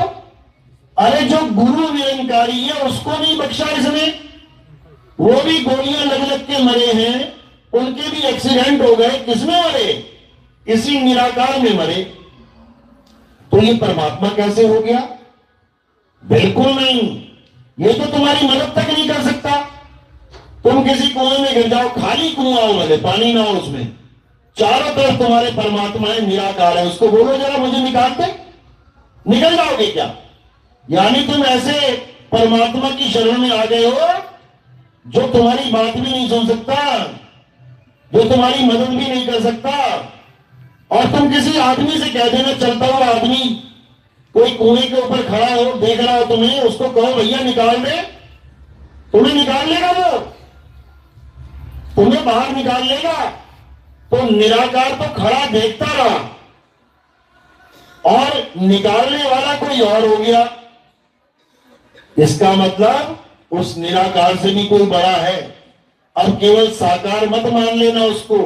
अरे जो गुरु निरंकारी है उसको नहीं बख्शा इसने, वो भी गोलियां लग लग के मरे हैं, उनके भी एक्सीडेंट हो गए, किसमें मरे? इसी निराकार में मरे। तो ये परमात्मा कैसे हो गया? बिल्कुल नहीं। ये तो तुम्हारी मदद तक नहीं कर सकता। तुम किसी कुएं में गिर जाओ, खाली कुआं हो, भले पानी ना हो उसमें, चारों तरफ तुम्हारे परमात्मा है, निराकार है, उसको बोलो जरा मुझे निकालते, निकल जाओगे क्या? यानी तुम ऐसे परमात्मा की शरण में आ गए हो जो तुम्हारी बात भी नहीं सुन सकता, जो तुम्हारी मदद भी नहीं कर सकता। और तुम किसी आदमी से कह देना, चलता हुआ आदमी कोई कुएं के ऊपर खड़ा हो, देख रहा हो तुम्हें, उसको कहो भैया निकाल दे, तुम्हें निकाल लेगा वो, तुम्हें बाहर निकाल लेगा। तो निराकार तो खड़ा देखता रहा और निकालने वाला कोई और हो गया। इसका मतलब उस निराकार से भी कोई बड़ा है। अब केवल साकार मत मान लेना उसको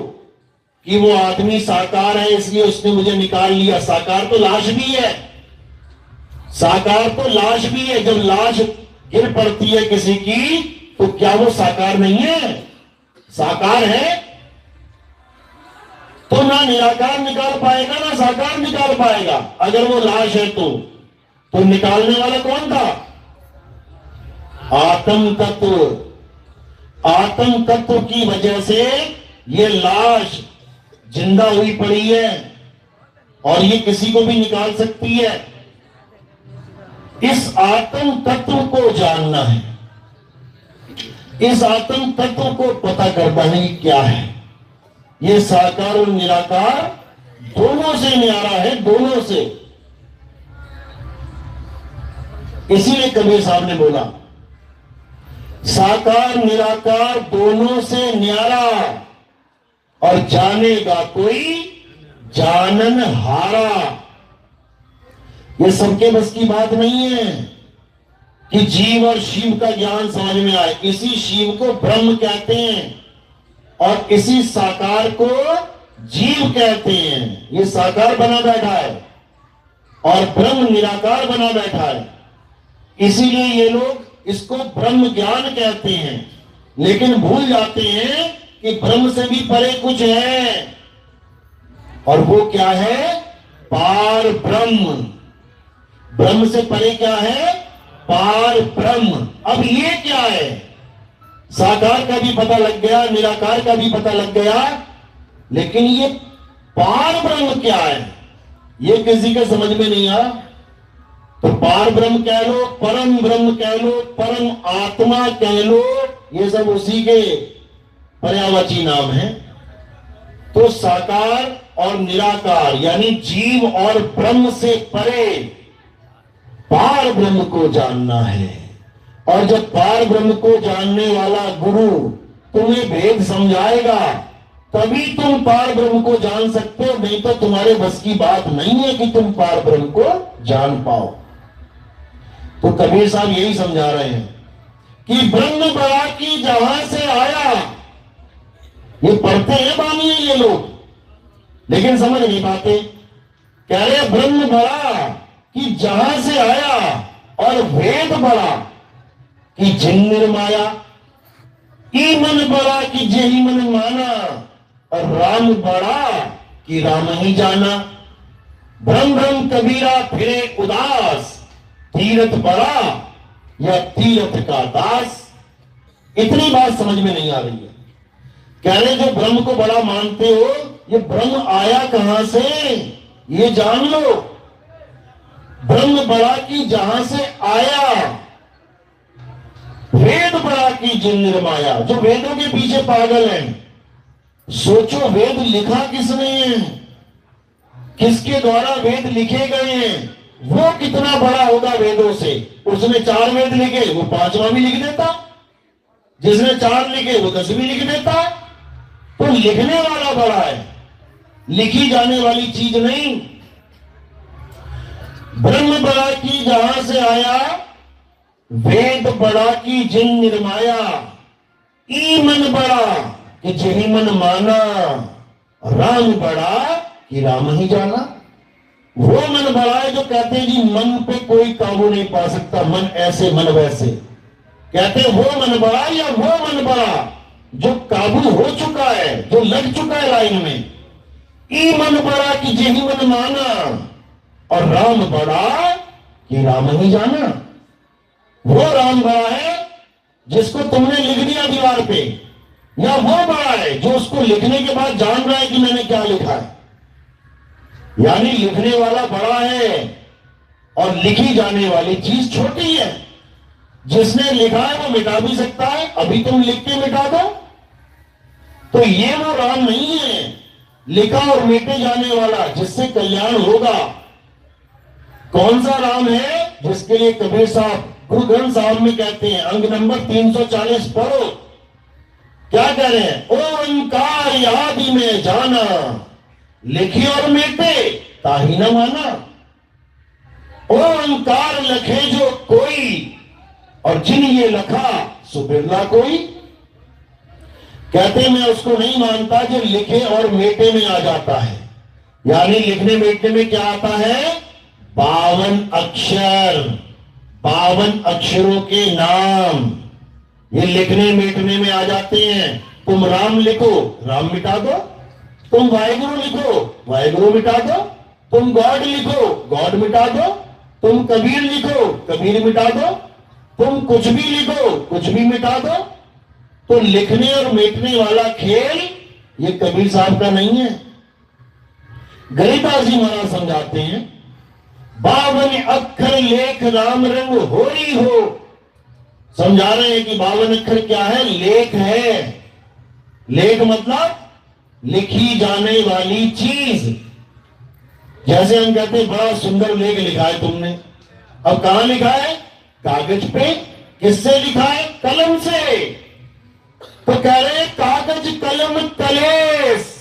कि वो आदमी साकार है इसलिए उसने मुझे निकाल लिया। साकार तो लाश भी है, साकार तो लाश भी है। जब लाश गिर पड़ती है किसी की तो क्या वो साकार नहीं है? साकार है। तो ना निराकार निकाल पाएगा ना साकार निकाल पाएगा। अगर वो लाश है तो निकालने वाला कौन था? आत्म तत्व। आत्म तत्व की वजह से ये लाश जिंदा हुई पड़ी है और ये किसी को भी निकाल सकती है। इस आत्म तत्व को जानना है, इस आत्म तत्व को पता करना है कि क्या है। ये साकार और निराकार दोनों से न्यारा है, दोनों से। इसीलिए कबीर साहब ने बोला साकार निराकार दोनों से न्यारा और जानेगा कोई जानन हारा। ये सबके बस की बात नहीं है कि जीव और शिव का ज्ञान समझ में आए। इसी शिव को ब्रह्म कहते हैं और इसी साकार को जीव कहते हैं। ये साकार बना बैठा है और ब्रह्म निराकार बना बैठा है। इसीलिए ये लोग इसको ब्रह्म ज्ञान कहते हैं, लेकिन भूल जाते हैं कि ब्रह्म से भी परे कुछ है। और वो क्या है? पार ब्रह्म। ब्रह्म से परे क्या है? पार ब्रह्म। अब ये क्या है? साकार का भी पता लग गया, निराकार का भी पता लग गया, लेकिन ये पार ब्रह्म क्या है? ये किसी के समझ में नहीं आ। तो पार ब्रह्म कह लो, परम ब्रह्म कह लो, परम आत्मा कह लो, ये सब उसी के पर्यायवाची नाम है। तो साकार और निराकार यानी जीव और ब्रह्म से परे पार ब्रह्म को जानना है। और जब पार ब्रह्म को जानने वाला गुरु तुम्हें भेद समझाएगा तभी तुम पार ब्रह्म को जान सकते हो, नहीं तो तुम्हारे बस की बात नहीं है कि तुम पार ब्रह्म को जान पाओ। तो कबीर साहब यही समझा रहे हैं कि ब्रह्म बड़ा की जहां से आया। ये पढ़ते हैं बानी है ये लोग, लेकिन समझ नहीं पाते। कह रहे ब्रह्म बड़ा कि जहां से आया और वेद बड़ा कि जिन निर्माया, ई मन बड़ा कि जेहि मन माना, और राम बड़ा कि राम ही जाना। भ्रम भ्रम कबीरा फिरे उदास, तीरथ बड़ा या तीरथ का दास। इतनी बात समझ में नहीं आ रही है। कह रहे जो ब्रह्म को बड़ा मानते हो, ये ब्रह्म आया कहां से ये जान लो। ब्रह्म बड़ा की जहां से आया, वेद बड़ा की जिन निर्माया। जो वेदों के पीछे पागल हैं, सोचो वेद लिखा किसने है, किसके द्वारा वेद लिखे गए हैं, वो कितना बड़ा होगा वेदों से। उसने 4 वेद लिखे, वो 5वां भी लिख देता। जिसने 4 लिखे वो 10 भी लिख देता। तो लिखने वाला बड़ा है, लिखी जाने वाली चीज नहीं। ब्रह्म बड़ा की जहां से आया, वेद बड़ा की जिन निर्माया, ई मन बड़ा कि जेहि मन माना, राम बड़ा कि राम ही जाना। वो मन बड़ा है जो कहते हैं जी मन पे कोई काबू नहीं पा सकता, मन ऐसे मन वैसे। कहते हैं वो मन बड़ा या वो मन बड़ा जो काबू हो चुका है, जो लग चुका है लाइन में। ई मन बड़ा कि जेहि मन माना, और राम बड़ा कि राम ही जाना। वो राम बड़ा है जिसको तुमने लिख दिया दीवार पे, या वो बड़ा है जो उसको लिखने के बाद जान रहा है कि मैंने क्या लिखा है। यानी लिखने वाला बड़ा है और लिखी जाने वाली चीज छोटी है। जिसने लिखा है वो मिटा भी सकता है, अभी तुम लिख के मिटा दो। तो ये वो राम नहीं है लिखा और मिटे जाने वाला, जिससे कल्याण होगा। कौन सा राम है? जिसके लिए कबीर साहब गुरु ग्रंथ साहब में कहते हैं, अंग नंबर 340 पढ़ो। क्या कह रहे हैं? ओंकार आदि में जाना, लिखी और मिटे ताही न माना। ओंकार लखे जो कोई, और जिन ये लखा सो बिरला कोई। कहते मैं उसको नहीं मानता जो लिखे और मेटे में आ जाता है। यानी लिखने मेटने में क्या आता है? 52 अक्षर, 52 अक्षरों के नाम ये लिखने मिटने में आ जाते हैं। तुम राम लिखो, राम मिटा दो। तुम वाहेगुरु लिखो, वाहेगुरु मिटा दो। तुम गॉड लिखो, गॉड मिटा दो। तुम कबीर लिखो, कबीर मिटा दो। तुम कुछ भी लिखो, कुछ भी मिटा दो। तो लिखने और मिटने वाला खेल ये कबीर साहब का नहीं है। गरीदास जी महाराज समझाते हैं, 52 अक्षर लेख राम रंग होरी हो। समझा रहे हैं कि 52 अक्षर क्या है? लेख है। लेख मतलब लिखी जाने वाली चीज। जैसे हम कहते हैं बड़ा सुंदर लेख लिखा है तुमने, अब कहां लिखा है? कागज पे। किससे लिखा है? कलम से। तो कह रहे हैं कागज कलम कलेस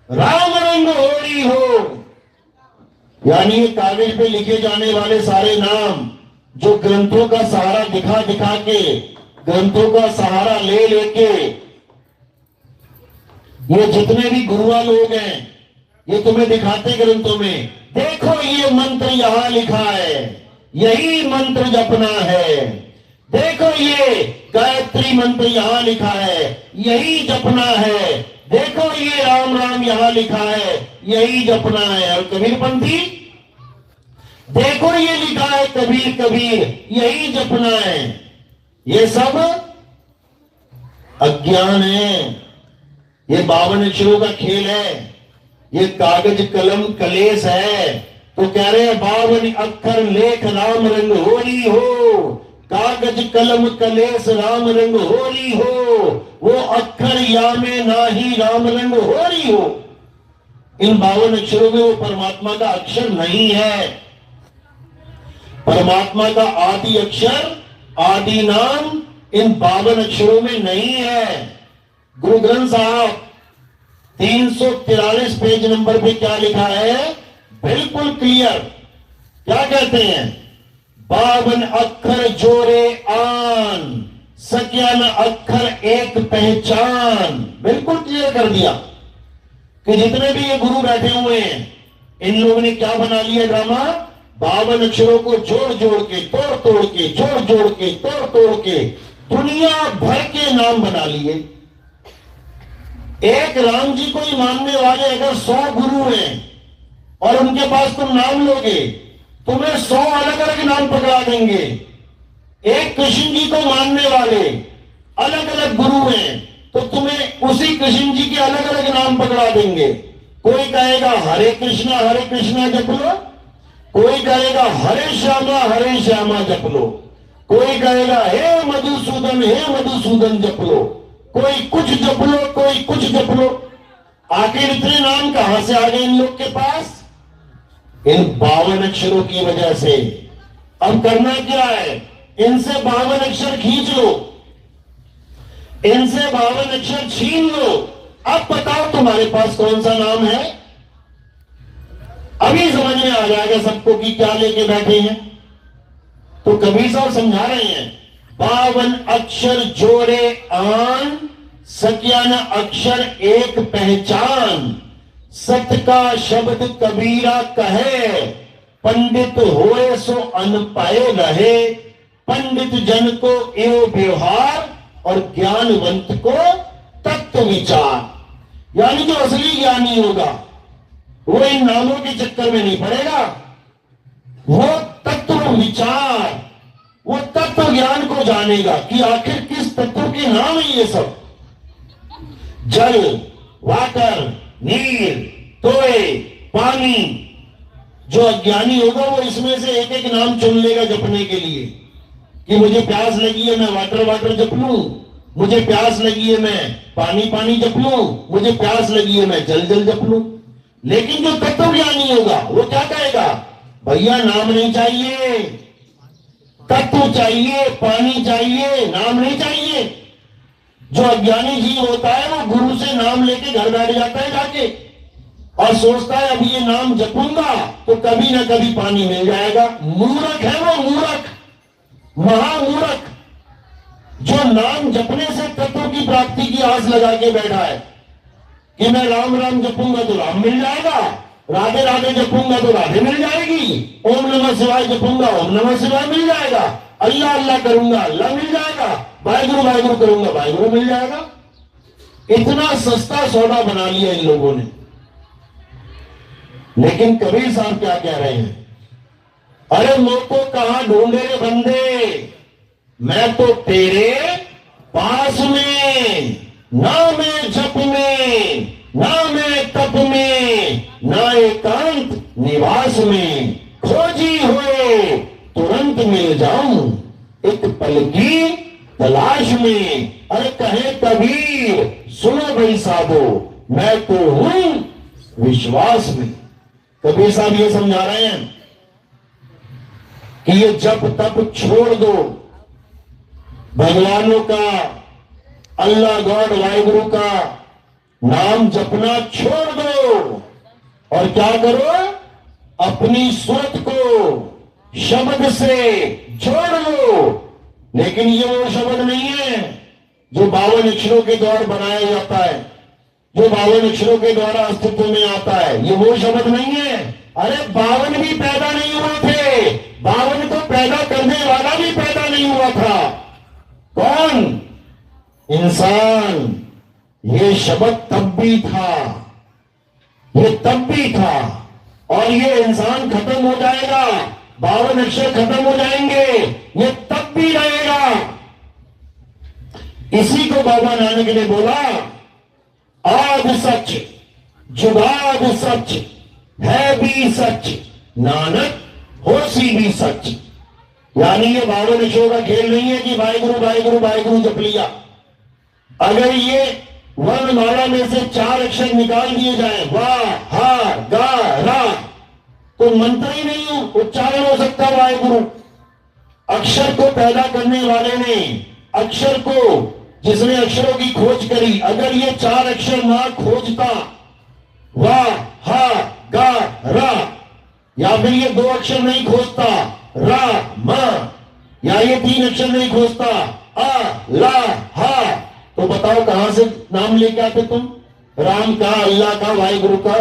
राम रंग होरी हो। यानी ये कागज पे लिखे जाने वाले सारे नाम जो ग्रंथों का सहारा दिखा दिखा के, ग्रंथों का सहारा ले लेके, ये जितने भी गुरुआ लोग हैं ये तुम्हें दिखाते ग्रंथों में, देखो ये मंत्र यहां लिखा है, यही मंत्र जपना है। देखो ये गायत्री मंत्र यहां लिखा है, यही जपना है। देखो ये राम राम यहां लिखा है, यही जपना है। और कबीरपंथी, देखो ये लिखा है कबीर कबीर, यही जपना है। ये सब अज्ञान है। ये 52 अक्षरों का खेल है। ये कागज कलम कलेस है। तो कह रहे हैं 52 अक्षर लेख राम रंग होरी हो। कागज कलम कलेस राम रंग होरी हो। वो अक्षर या में ना ही राम रंग होरी हो। इन 52 अक्षरों में वो परमात्मा का अक्षर नहीं है। परमात्मा का आदि अक्षर, आदि नाम इन 52 अक्षरों में नहीं है। गुरु ग्रंथ साहब 343 पेज नंबर पे क्या लिखा है? बिल्कुल क्लियर। क्या कहते हैं? 52 अक्षर जोरे आन, सक्या न अक्षर एक पहचान। बिल्कुल क्लियर कर दिया कि जितने भी ये गुरु बैठे हुए हैं इन लोगों ने क्या बना लिया ड्रामा? 52 अक्षरों को जोड़ जोड़ के, तोड़ तोड़ के, जोड़ जोड़ के, तोड़ तोड़ के दुनिया भर के नाम बना लिए। एक राम जी को ही मानने वाले अगर 100 गुरु हैं और उनके पास तुम नाम लोगे, तुम्हें 100 अलग अलग नाम पकड़ा देंगे। एक कृष्ण जी को मानने वाले अलग अलग गुरु हैं तो तुम्हें उसी कृष्ण जी के अलग अलग नाम पकड़ा देंगे। कोई कहेगा हरे कृष्णा जप लो, कोई कहेगा हरे श्यामा जप लो, कोई कहेगा हे मधुसूदन जप लो, कोई कुछ जप लो, कोई कुछ जप लो। आखिर इतने नाम कहां से आ गए इन लोग के पास? इन 52 अक्षरों की वजह से। अब करना क्या है? इनसे 52 अक्षर खींच लो, इनसे 52 अक्षर छीन लो। अब बताओ तुम्हारे पास कौन सा नाम है? अभी समझ में आ जाएगा सबको कि क्या लेके बैठे हैं। तो कबीर साहब समझा रहे हैं 52 अक्षर जोड़े आन, सक्या न अक्षर एक पहचान। सत का शब्द कबीरा कहे, पंडित होए सो अन पाए रहे। पंडित जन को एवं व्यवहार और ज्ञानवंत को तत्व विचार। यानी जो असली ज्ञानी होगा वो इन नामों के चक्कर में नहीं पड़ेगा, वो तत्व विचार, वो तत्व ज्ञान को जानेगा कि आखिर किस तत्व के नाम है ये सब। जल, वाटर, नीर, तोय, पानी। जो अज्ञानी होगा वो इसमें से एक एक नाम चुन लेगा जपने के लिए कि मुझे प्यास लगी है मैं वाटर जप लूं, मुझे प्यास लगी है मैं पानी जप लूं, मुझे प्यास लगी है मैं जल जप लूं। लेकिन जो तत्व ज्ञानी होगा वो क्या कहेगा? भैया नाम नहीं चाहिए, तत्व चाहिए, पानी चाहिए, नाम नहीं चाहिए। जो अज्ञानी जीव होता है वो गुरु से नाम लेके घर बैठ जाता है जाके और सोचता है अभी ये नाम जपूंगा तो कभी ना कभी पानी मिल जाएगा। मूर्ख है वो, मूर्ख, महामूर्ख, जो नाम जपने से तत्व की प्राप्ति की आस लगा के बैठा है कि मैं राम राम जपूंगा तो राम मिल जाएगा, राधे राधे जपूंगा तो राधे मिल जाएगी, ओम नमः शिवाय जपूंगा ओम नमः शिवाय मिल जाएगा, अल्लाह अल्लाह करूंगा अल्लाह मिल जाएगा, वाहेगुरु वाहेगुरु करूंगा वाहेगुरु मिल जाएगा। इतना सस्ता सौदा बना लिया इन लोगों ने। लेकिन कबीर साहब क्या कह रहे हैं? अरे लोग को कहां ढूंढे रे बंदे, मैं तो तेरे पास में, ना मैं जप में, ना मैं तप में, ना एकांत निवास में, खोजी हुए तुरंत मिल जाऊं एक पल की तलाश में। अरे कहे कबीर सुनो भाई साधो, मैं तो हूं विश्वास में। कबीर साहब ये समझा रहे हैं कि ये जप तप छोड़ दो, भगवानों का, अल्लाह गॉड वाहिगुरु का नाम जपना छोड़ दो और क्या करो, अपनी सूरत को शब्द से जोड़ लो। लेकिन ये वो शब्द नहीं है जो 52 अक्षरों के द्वारा बनाया जाता है, जो 52 अक्षरों के द्वारा अस्तित्व में आता है, ये वो शब्द नहीं है। अरे 52 भी पैदा नहीं हुए थे, 52 को पैदा करने वाला भी पैदा नहीं हुआ था। कौन? इंसान। ये शब्द तब भी था, ये तब भी था, और ये इंसान खत्म हो जाएगा, 52 अक्षर खत्म हो जाएंगे, ये तब भी रहेगा। इसी को बाबा नानक ने बोला, आद सच जुगाद सच है भी सच, नानक होसी भी सच। यानी ये 52 अक्षरों का खेल नहीं है कि वाहिगुरु वाहिगुरु वाहिगुरु जप लिया। अगर ये वर्णमाला में से 4 अक्षर निकाल दिए जाए, वाह हा गा रा, तो मंत्र ही नहीं उच्चारण हो सकता वाहिगुरु। अक्षर को पैदा करने वाले ने, अक्षर को, जिसने अक्षरों की खोज करी, अगर ये 4 अक्षर ना खोजता, वाह हा गा रा, या फिर ये 2 अक्षर नहीं खोजता, रा मा, या ये 3 अक्षर नहीं खोजता, आ ला हा, तो बताओ कहां से नाम लेके आते तुम? राम का, अल्लाह का, वाहिगुरु का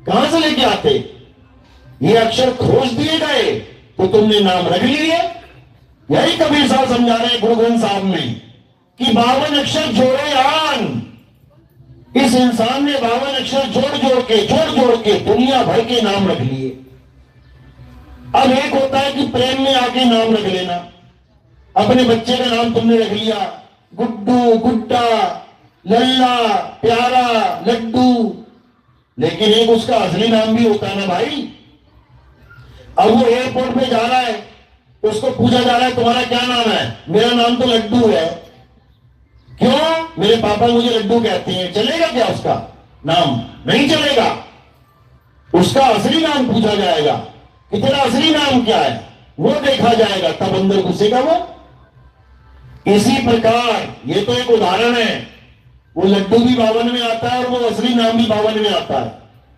कहां से लेके आते? ये अक्षर खोज दिए गए तो तुमने नाम रख लिए। यही कबीर साहब समझा रहे हैं गुरु ग्रंथ साहब में कि 52 अक्षर जोड़े आन। इस इंसान ने 52 अक्षर जोड़ के दुनिया भर के नाम रख लिए। अब एक होता है कि प्रेम में आके नाम रख लेना। अपने बच्चे का नाम तुमने रख लिया, गुड्डू, गुड्डा, लल्ला, प्यारा, लड्डू, लेकिन एक उसका असली नाम भी होता है ना भाई। अब वो एयरपोर्ट पे जा रहा है, उसको पूछा जा रहा है तुम्हारा क्या नाम है? मेरा नाम तो लड्डू है। क्यों? मेरे पापा मुझे लड्डू कहते हैं। चलेगा क्या उसका नाम? नहीं चलेगा। उसका असली नाम पूछा जाएगा कि तेरा असली नाम क्या है, वो देखा जाएगा, तब अंदर घुसेगा वो। इसी प्रकार ये तो एक उदाहरण है, वो लड्डू भी 52 में आता है और वो असली नाम भी 52 में आता है,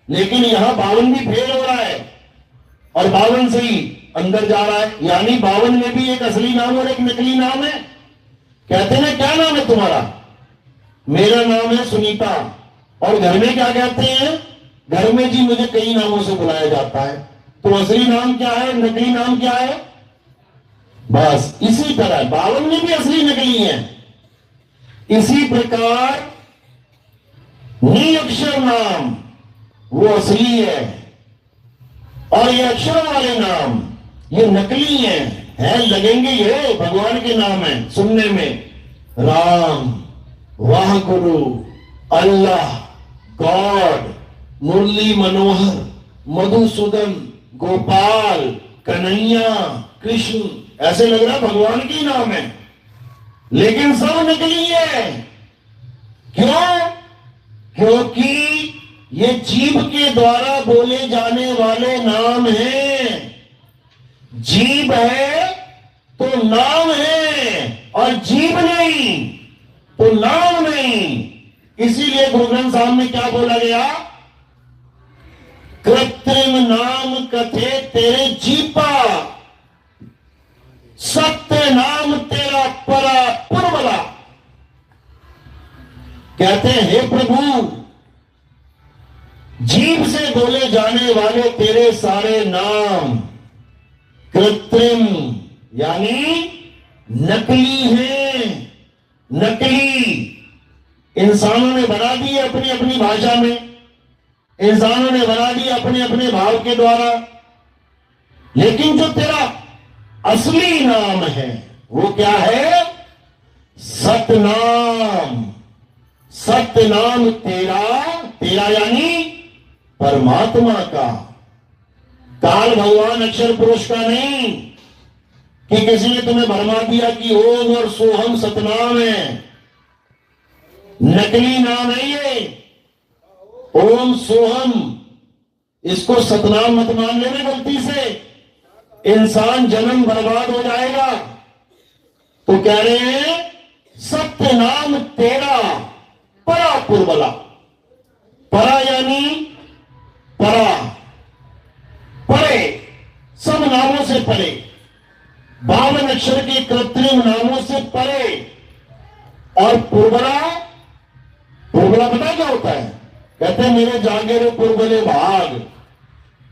लेकिन यहां 52 भी फेल हो रहा है और 52 से ही अंदर जा रहा है। यानी 52 में भी एक असली नाम और एक नकली नाम है। कहते हैं क्या नाम है तुम्हारा? मेरा नाम है सुनीता। और घर में क्या कहते हैं? घर में जी मुझे कई नामों से बुलाया जाता है। तो असली नाम क्या है, नकली नाम क्या है? बस इसी तरह 52 में भी असली नकली है। इसी प्रकार निअक्षर नाम वो असली है और ये अक्षर वाले नाम ये नकली है लगेंगे, ये भगवान के नाम है सुनने में। राम, वाहगुरु, अल्लाह, गॉड, मुरली मनोहर, मधुसूदन, गोपाल, कन्हैया, कृष्ण, ऐसे लग रहा भगवान के ही नाम है, लेकिन सब नकली है। क्यों? क्योंकि ये जीभ के द्वारा बोले जाने वाले नाम हैं। जीभ है तो नाम है और जीभ नहीं तो नाम नहीं। इसीलिए गुरु ग्रंथ साहब में क्या बोला गया? कृत्रिम नाम कथे तेरे जीपा, सत्य नाम तेरा परा पुरबला। कहते हैं हे प्रभु, जीभ से बोले जाने वाले तेरे सारे नाम कृत्रिम यानी नकली हैं, नकली। इंसानों ने बना दी है अपनी अपनी भाषा में, इंसानों ने बना दी अपने अपने भाव के द्वारा। लेकिन जो तेरा असली नाम है वो क्या है? सतनाम। सतनाम तेरा, तेरा यानी परमात्मा का, काल भगवान अक्षर पुरुष का नहीं कि किसी ने तुम्हें भरमा दिया कि ओम और सोहम सतनाम है। नकली नाम है ये ओम सोहम, इसको सतनाम मत मान लेना गलती से, इंसान जन्म बर्बाद हो जाएगा। तो कह रहे हैं सत्य नाम तेरा परा पुरबला। परा यानी परा, परे, सब नामों से परे, 52 अक्षर के कृत्रिम नामों से परे। और पुरबला, पुरबला पता क्या होता है? कहते हैं मेरे जागे रे पुरबले भाग।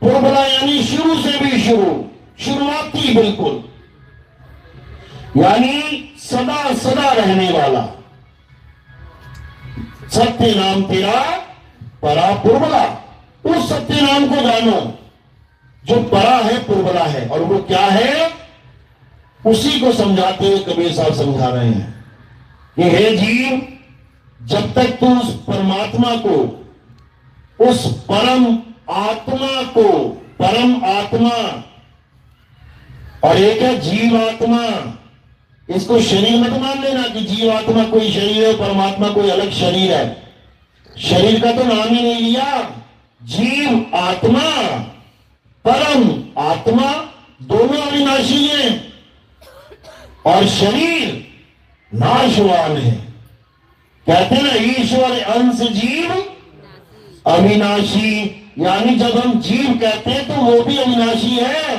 पुरबला यानी शुरू से भी शुरू, शुरुआती बिल्कुल, यानी सदा सदा रहने वाला। सत्य नाम तेरा परा पुरबला। उस सत्य नाम को जानो जो परा है, पुरबला है। और वो क्या है? उसी को समझाते हुए कबीर साहब समझा रहे हैं कि हे जीव, जब तक तू उस परमात्मा को, उस परम आत्मा को, परम आत्मा और एक है जीव आत्मा, इसको शरीर मत मान लेना कि जीव आत्मा कोई शरीर है, परमात्मा कोई अलग शरीर है। शरीर का तो नाम ही नहीं लिया। जीव आत्मा, परम आत्मा दोनों अविनाशी हैं और शरीर नाशवान है। कहते हैं ना ईश्वर अंश जीव अविनाशी, यानी जब हम जीव कहते हैं तो वो भी अविनाशी है,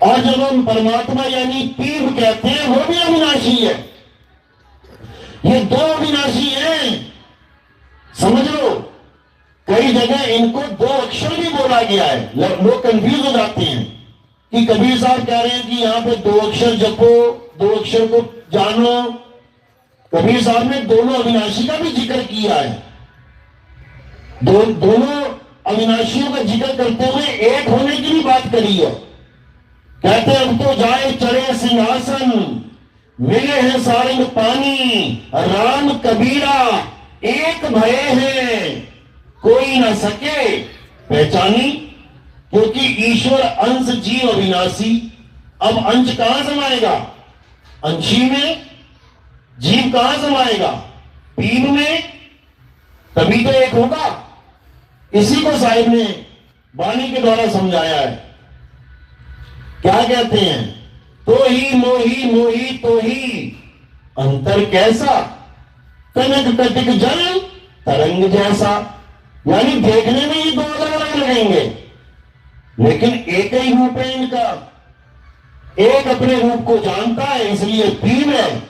और जब हम परमात्मा यानी पीर कहते हैं वो भी अविनाशी है। ये दो अविनाशी हैं, समझ लो। कई जगह इनको दो अक्षर भी बोला गया है, लोग कंफ्यूज हो जाते हैं कि कबीर साहब कह रहे हैं कि यहां पे दो अक्षर जपो, दो अक्षर को जानो। कबीर साहब ने दोनों अविनाशी का भी जिक्र किया है। दोनों अविनाशियों का जिक्र करते हुए एक होने की भी बात करी है। कहते अब तो जाए चढ़े सिंहासन, मिले हैं सारंग पानी, राम कबीरा एक भय है, कोई न सके पहचानी। क्योंकि ईश्वर अंश जीव अविनाशी। अब अंश कहां समाएगा? अंशी में। जीव कहां समाएगा? पीर में। तभी तो एक होगा। इसी को साहिब ने वाणी के द्वारा समझाया है। क्या कहते हैं? तो ही मोही मोही तो ही अंतर कैसा, कनक कटिक जल तरंग जैसा। यानी देखने में ये दो अलग अलग लगेंगे, लेकिन एक ही रूप है इनका। एक अपने रूप को जानता है इसलिए पीर है,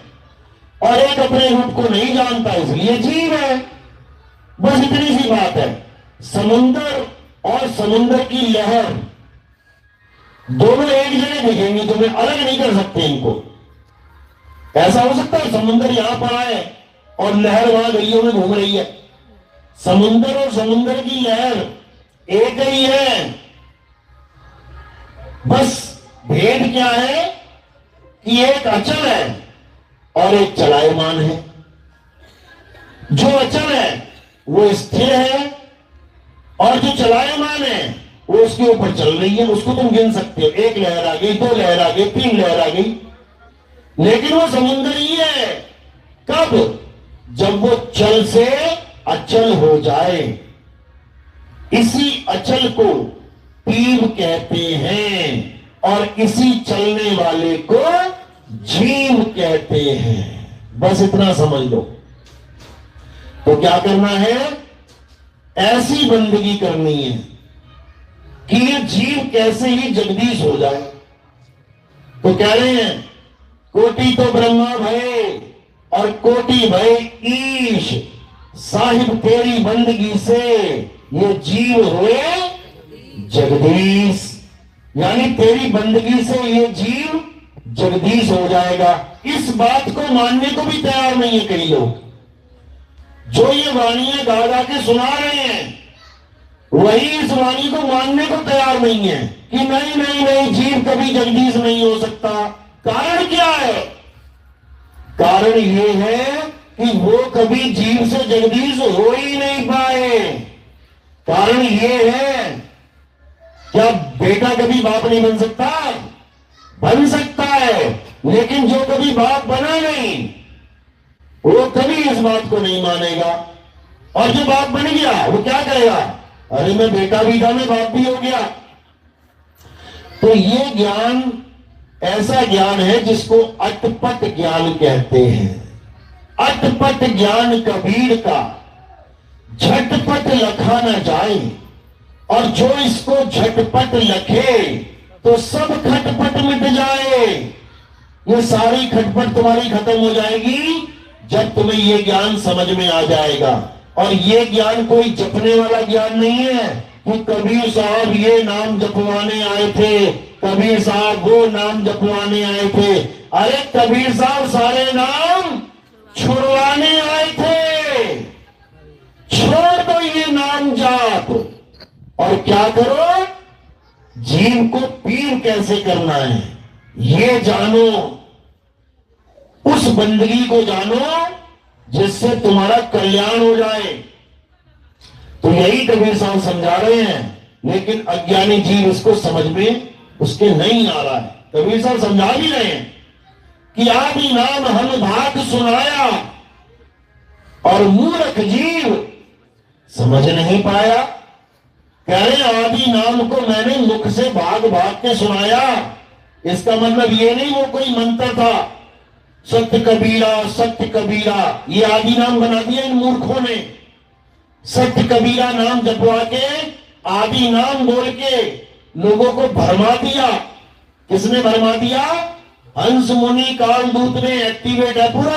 और एक अपने रूप को नहीं जानता इसलिए जीव है। बस इतनी सी बात है। समुंदर और समुंदर की लहर दोनों एक जगह दिखेंगी, तुम्हें अलग नहीं कर सकते इनको। ऐसा हो सकता है समुंदर यहां पर आए और लहर वहां गलियों में घूम रही है? समुंदर और समुंदर की लहर एक ही है। बस भेद क्या है कि एक अचल है और एक चलायमान है। जो अचल है वो स्थिर है, और जो चलायमान है वो उसके ऊपर चल रही है। उसको तुम गिन सकते हो, एक लहर आ गई, दो लहर आ गई, तीन लहर आ गई, लेकिन वो समुद्र ही है। कब? जब वो चल से अचल हो जाए। इसी अचल को पीर कहते हैं और इसी चलने वाले को जीव कहते हैं। बस इतना समझ लो। तो क्या करना है? ऐसी बंदगी करनी है कि ये जीव कैसे ही जगदीश हो जाए। तो कह रहे हैं कोटि तो ब्रह्मा भय और कोटि भय ईश, साहिब तेरी बंदगी से ये जीव हुए जगदीश। यानी तेरी बंदगी से ये जीव जगदीश हो जाएगा। इस बात को मानने को भी तैयार नहीं है कई लोग। जो ये वाणियां गा गा के सुना रहे हैं वही इस वाणी को मानने को तैयार नहीं है कि नहीं नहीं नहीं, जीव कभी जगदीश नहीं हो सकता। कारण क्या है? कारण ये है कि वो कभी जीव से जगदीश हो ही नहीं पाए। कारण ये है, क्या बेटा कभी बाप नहीं बन सकता? बन सकता है, लेकिन जो कभी बाप बना नहीं वो कभी इस बात को नहीं मानेगा। और जो बाप बन गया वो क्या करेगा? अरे मैं बेटा भी था, मैं बाप भी हो गया। तो ये ज्ञान ऐसा ज्ञान है जिसको अटपट ज्ञान कहते हैं। अटपट ज्ञान कबीर का झटपट लखा न जाए, और जो इसको झटपट लखे तो सब खटपट मिट जाए। ये सारी खटपट तुम्हारी खत्म हो जाएगी जब तुम्हें ये ज्ञान समझ में आ जाएगा। और ये ज्ञान कोई जपने वाला ज्ञान नहीं है कि कबीर साहब ये नाम जपवाने आए थे, कबीर साहब वो नाम जपवाने आए थे। अरे कबीर साहब सारे नाम छुड़वाने आए थे। छोड़ दो ये नाम जाप और क्या करो? जीव को पीर कैसे करना है ये जानो, उस बंदगी को जानो जिससे तुम्हारा कल्याण हो जाए। तो यही कबीर साहब समझा रहे हैं, लेकिन अज्ञानी जीव इसको समझ में उसके नहीं आ रहा है। कबीर साहब समझा भी रहे हैं कि आदि नाम हम भाग सुनाया, और मूर्ख जीव समझ नहीं पाया। कह रहे आदि नाम को मैंने मुख से भाग भाग के सुनाया। इसका मतलब ये नहीं वो कोई मंत्र था, सत्य कबीरा, ये आदि नाम बना दिया इन मूर्खों ने। सत्य कबीरा नाम जपवा के आदि नाम बोल के लोगों को भरमा दिया। किसने भरमा दिया? हंस मुनि कालदूत ने एक्टिवेट है पूरा,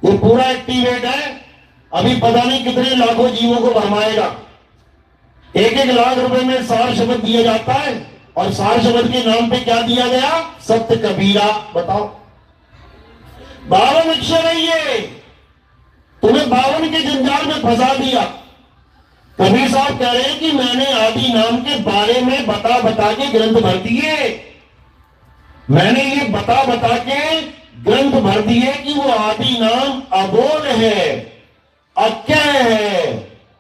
ये पूरा एक्टिवेट है। अभी पता नहीं कितने लाखों जीवों को भरमाएगा। 1-1 लाख रुपए में सार शब्द दिया जाता है, और सार शब्द के नाम पे क्या दिया गया? सत्य कबीरा। बताओ, 52 अक्षर है ये, तुम्हें 52 के जंजाल में फंसा दिया। कबीर साहब कह रहे हैं कि मैंने आदि नाम के बारे में बता बता के ग्रंथ भर दिए। मैंने ये बता बता के ग्रंथ भर दिए कि वो आदि नाम अबोल है, अज्ञेय है,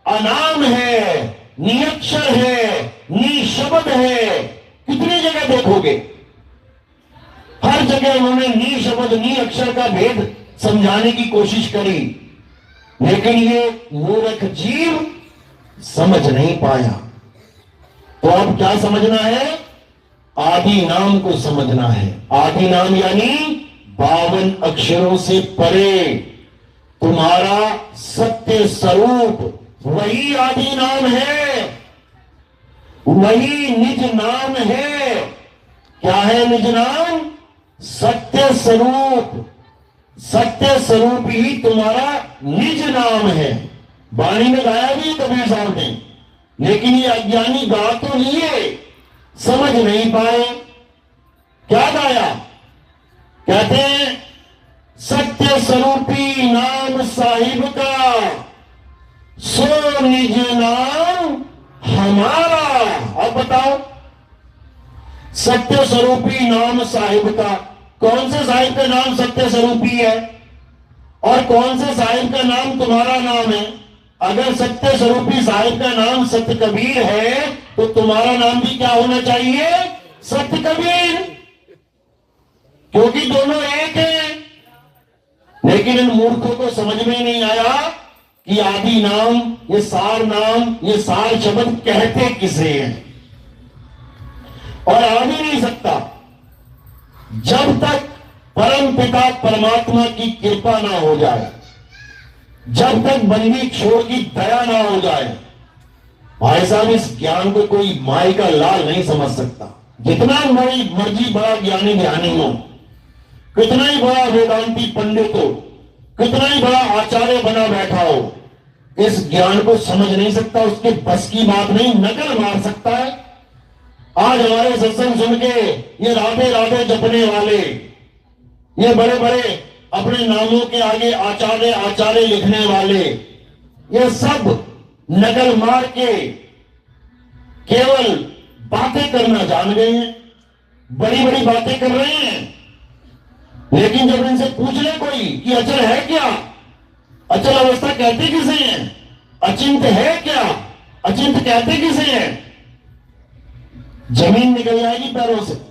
अनाम है, निरक्षर है, निशब्द है। कितनी जगह देखोगे, हर जगह उन्होंने निशब्द निरक्षर का भेद समझाने की कोशिश करी, लेकिन ये मूर्ख जीव समझ नहीं पाया। तो अब क्या समझना है? आदि नाम को समझना है। आदि नाम यानी 52 अक्षरों से परे तुम्हारा सत्य स्वरूप, वही आदि नाम है, वही निज नाम है। क्या है निज नाम? सत्य स्वरूप। सत्य स्वरूप ही तुम्हारा निज नाम है। वाणी में गाया भी कबीर साहब ने, लेकिन ये अज्ञानी गा तो लिए, समझ नहीं पाए। क्या गाया? कहते हैं सत्य स्वरूपी नाम साहिब का, सो निज नाम हमारा। अब बताओ, सत्य स्वरूपी नाम साहिब का, कौन से साहिब का नाम सत्य स्वरूपी है और कौन से साहिब का नाम तुम्हारा नाम है? अगर सत्य स्वरूपी साहिब का नाम सत्य कबीर है तो तुम्हारा नाम भी क्या होना चाहिए? सत्य कबीर, क्योंकि दोनों एक हैं। लेकिन इन मूर्खों को समझ में नहीं आया कि आदि नाम, ये सार नाम, ये सार शब्द कहते किसे हैं, और आ भी नहीं सकता जब तक परम पिता परमात्मा की कृपा ना हो जाए, जब तक बंदी छोड़ की दया ना हो जाए। भाई साहब, इस ज्ञान को कोई माई का लाल नहीं समझ सकता। जितना बड़ी मर्जी बड़ा ज्ञानी ध्यानी हो, कितना ही बड़ा वेदांती पंडित हो, कितना ही बड़ा आचार्य बना बैठा हो, इस ज्ञान को समझ नहीं सकता। उसके बस की बात नहीं, नकल मार सकता है। आज हमारे सत्संग सुन के ये राधे राधे जपने वाले, ये बड़े बड़े अपने नामों के आगे आचार्य आचार्य लिखने वाले, ये सब नकल मार के केवल बातें करना जान गए हैं, बड़ी बड़ी बातें कर रहे हैं। लेकिन जब इनसे पूछ ले कोई कि अचल है क्या, अचल अवस्था कहते किसे हैं, अचिंत है क्या, अचिंत कहते किसे हैं, जमीन निकल जाएगी पैरों से।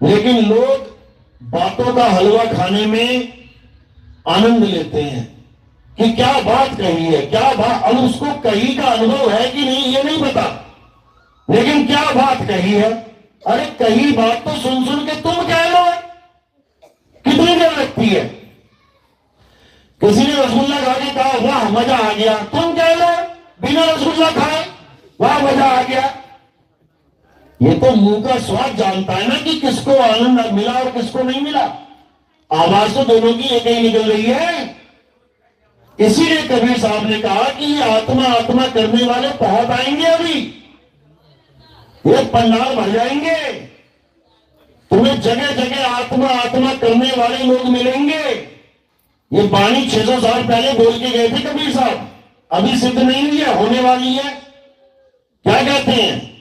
लेकिन लोग बातों का हलवा खाने में आनंद लेते हैं कि क्या बात कही है, क्या बात, अब उसको कही का अनुभव है कि नहीं ये नहीं पता, लेकिन क्या बात कही है। अरे कही बात तो सुन सुन के तुम कह लो, कितनी देर लगती है। किसी ने रसगुल्ला खा के कहा वाह मजा आ गया, तुम कह लो बिना रसगुल्ला खाए वाह मजा आ गया। ये तो मुंह का स्वाद जानता है ना कि किसको आनंद मिला और किसको नहीं मिला। आवाज तो दोनों की एक ही निकल रही है। इसीलिए कबीर साहब ने कहा कि ये आत्मा आत्मा करने वाले बहुत आएंगे, अभी ये पंडाल भर जाएंगे, तुम्हें जगह जगह आत्मा आत्मा करने वाले लोग मिलेंगे। ये वाणी 600 साल पहले बोल के गए थे कबीर साहब, अभी सिद्ध नहीं हुई है, होने वाली है। क्या कहते हैं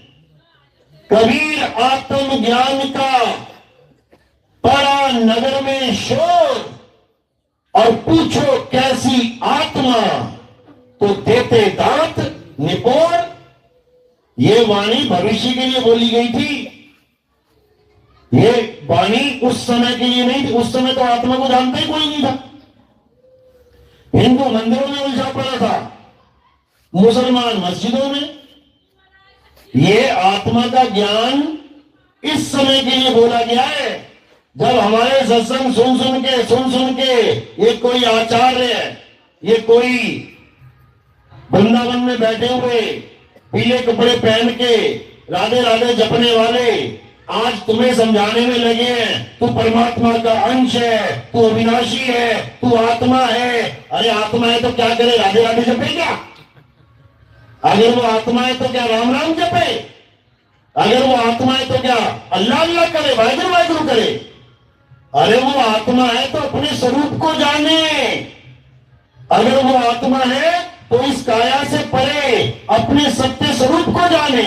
कबीर, आत्म ज्ञान का पड़ा नगर में शोर, और पूछो कैसी आत्मा तो देते दांत निपोड़। ये वाणी भविष्य के लिए बोली गई थी, ये वाणी उस समय के लिए नहीं थी। उस समय तो आत्मा को जानता ही कोई नहीं था, हिंदू मंदिरों में उलझा पड़ा था, मुसलमान मस्जिदों में। ये आत्मा का ज्ञान इस समय के लिए बोला गया है, जब हमारे सत्संग सुन सुन के ये कोई आचार्य, ये कोई वृंदावन में बैठे हुए पीले कपड़े पहन के राधे राधे जपने वाले आज तुम्हें समझाने में लगे हैं तू परमात्मा का अंश है, तू अविनाशी है, तू आत्मा है। अरे आत्मा है तो क्या करे, राधे राधे जपे क्या? अगर वो आत्मा है तो क्या राम राम जपे? अगर वो आत्मा है तो क्या अल्लाह अल्लाह करे, वाहिगुरु वाहिगुरु करे? अरे वो आत्मा है तो अपने स्वरूप को जाने। अगर वो आत्मा है तो इस काया से परे अपने सत्य स्वरूप को जाने।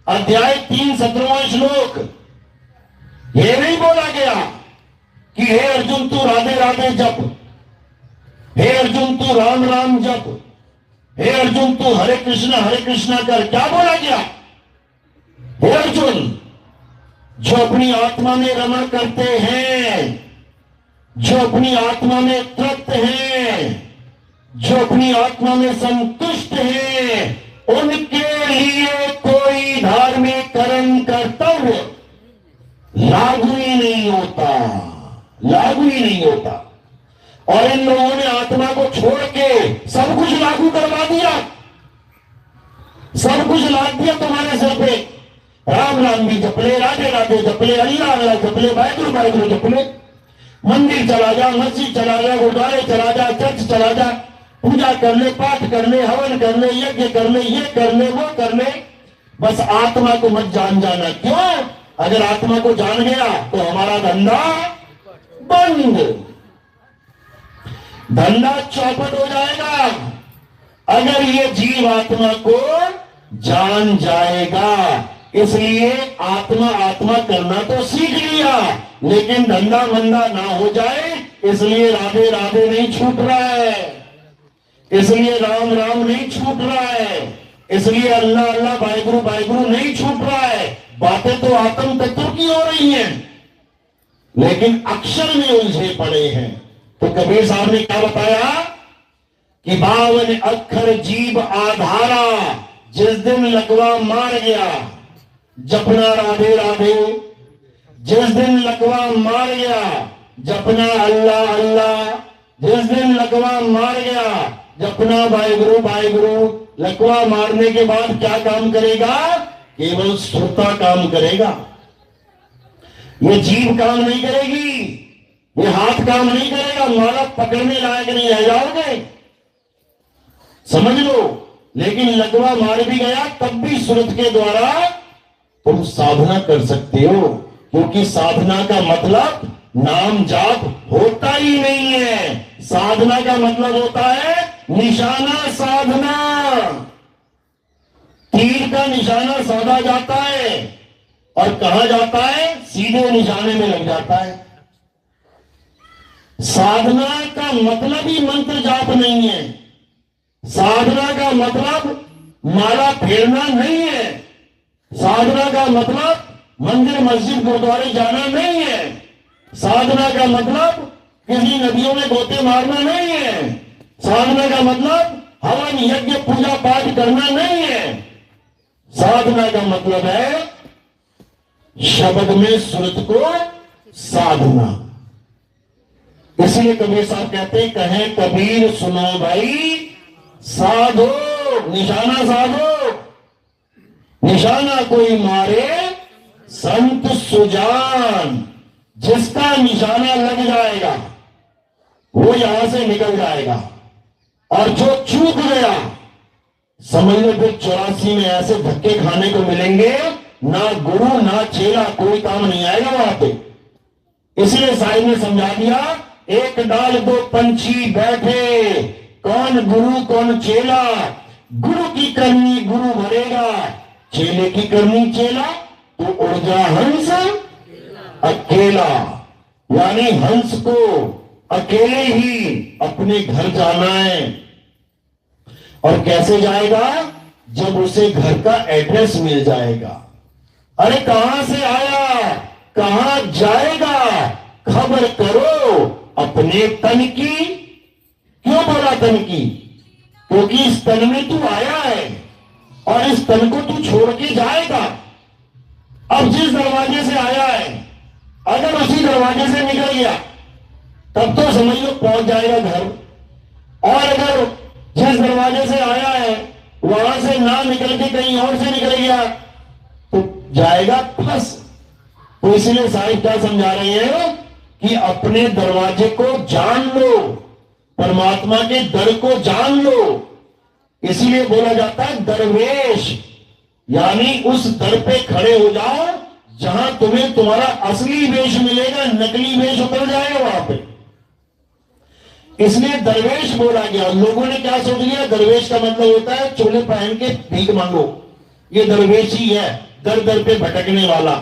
अध्याय 3 17वां श्लोक, ये नहीं बोला गया कि हे अर्जुन तू राधे राधे जप, हे अर्जुन तू राम राम जप, हे अर्जुन तू हरे कृष्णा कर। क्या बोला गया? हे अर्जुन, जो अपनी आत्मा में रमा करते हैं, जो अपनी आत्मा में तृप्त हैं, जो अपनी आत्मा में संतुष्ट हैं, उनके लिए कोई धार्मिक कर्म कर्तव्य लागू ही नहीं होता, लागू ही नहीं होता। और इन लोगों ने आत्मा को छोड़ के सब कुछ लागू करवा दिया, सब कुछ लाद दिया तुम्हारे सिर पे। राम राम भी जपले, राधे राधे जपले, अल्लाह अल्लाह जपले, वाहिगुरु वाहिगुरु जपले। मंदिर चला जा, मस्जिद चला जा, गुरुद्वारे चला जा, चर्च चला जा, पूजा कर ले, पाठ कर ले, हवन कर ले, यज्ञ कर ले, ये कर ले, वो कर ले, बस आत्मा को मत जान जाना। क्यों? अगर आत्मा को जान गया तो हमारा धंधा बंद, धंधा चौपट हो जाएगा। अगर ये जीव आत्मा को जान जाएगा, इसलिए आत्मा आत्मा करना तो सीख लिया, लेकिन धंधा मंदा ना हो जाए, इसलिए राधे राधे नहीं छूट रहा है, इसलिए राम राम नहीं छूट रहा है, इसलिए अल्लाह अल्लाह वाहिगुरु वाहिगुरु नहीं छूट रहा है। बातें तो आत्म तत्व की हो रही हैं, लेकिन अक्षर में उलझे पड़े हैं। तो कबीर साहब ने क्या बताया कि 52 अक्षर जीव आधारा, जिस दिन लकवा मार गया जपना राधे राधे, जिस दिन लकवा मार गया जपना अल्लाह अल्लाह, जिस दिन लकवा मार गया जपना वाहिगुरु वाहिगुरु। लकवा मारने के बाद क्या काम करेगा? केवल श्रोता काम करेगा, ये जीव काम नहीं करेगी, ये हाथ काम नहीं करेगा, माला पकड़ने लायक नहीं रह जाओगे, समझ लो। लेकिन लकवा मार भी गया तब भी सुरत के द्वारा तुम साधना कर सकते हो, क्योंकि साधना का मतलब नाम जाप होता ही नहीं है। साधना का मतलब होता है निशाना साधना। तीर का निशाना साधा जाता है और कहा जाता है, सीधे निशाने में लग जाता है। साधना का मतलब ही मंत्र जाप नहीं है। साधना का मतलब माला फेरना नहीं है। साधना का मतलब मंदिर मस्जिद गुरुद्वारे जाना नहीं है। साधना का मतलब किसी नदियों में गोते मारना नहीं है। साधना का मतलब हवन यज्ञ पूजा पाठ करना नहीं है। साधना का मतलब है शब्द में सुरत को साधना। इसलिए कबीर साहब कहते हैं, कहें कबीर सुनो भाई साधो, निशाना साधो। निशाना कोई मारे संत सुजान। जिसका निशाना लग जाएगा वो यहां से निकल जाएगा, और जो चूक गया समझ लो फिर 84 में ऐसे धक्के खाने को मिलेंगे, ना गुरु ना चेला, कोई काम नहीं आएगा वहां पे। इसलिए साहिब ने समझा दिया, एक डाल दो पंछी बैठे, कौन गुरु कौन चेला। गुरु की करनी गुरु भरेगा, चेले की करनी चेला, तो उड़ जा हंस अकेला। यानी हंस को अकेले ही अपने घर जाना है। और कैसे जाएगा? जब उसे घर का एड्रेस मिल जाएगा। अरे कहां से आया, कहां जाएगा, खबर करो अपने तन की। क्यों बोला तन की? क्योंकि इस तन में तू आया है और इस तन को तू छोड़ के जाएगा। अब जिस दरवाजे से आया है अगर उसी दरवाजे से निकल गया तब तो समझ लो पहुंच जाएगा घर। और अगर जिस दरवाजे से आया है वहां से ना निकल के कहीं और से निकल गया तो जाएगा फंस। तो इसलिए साहिब क्या समझा रहे हैं कि अपने दरवाजे को जान लो, परमात्मा के दर को जान लो। इसीलिए बोला जाता है दरवेश, यानी उस दर पे खड़े हो जाओ जहां तुम्हें तुम्हारा असली वेश मिलेगा, नकली वेश उतर जाएगा वहां पे। इसलिए दरवेश बोला गया। लोगों ने क्या सोच लिया, दरवेश का मतलब होता है चोले पहन के भीख मांगो, ये दरवेश ही है, दर दर पे भटकने वाला।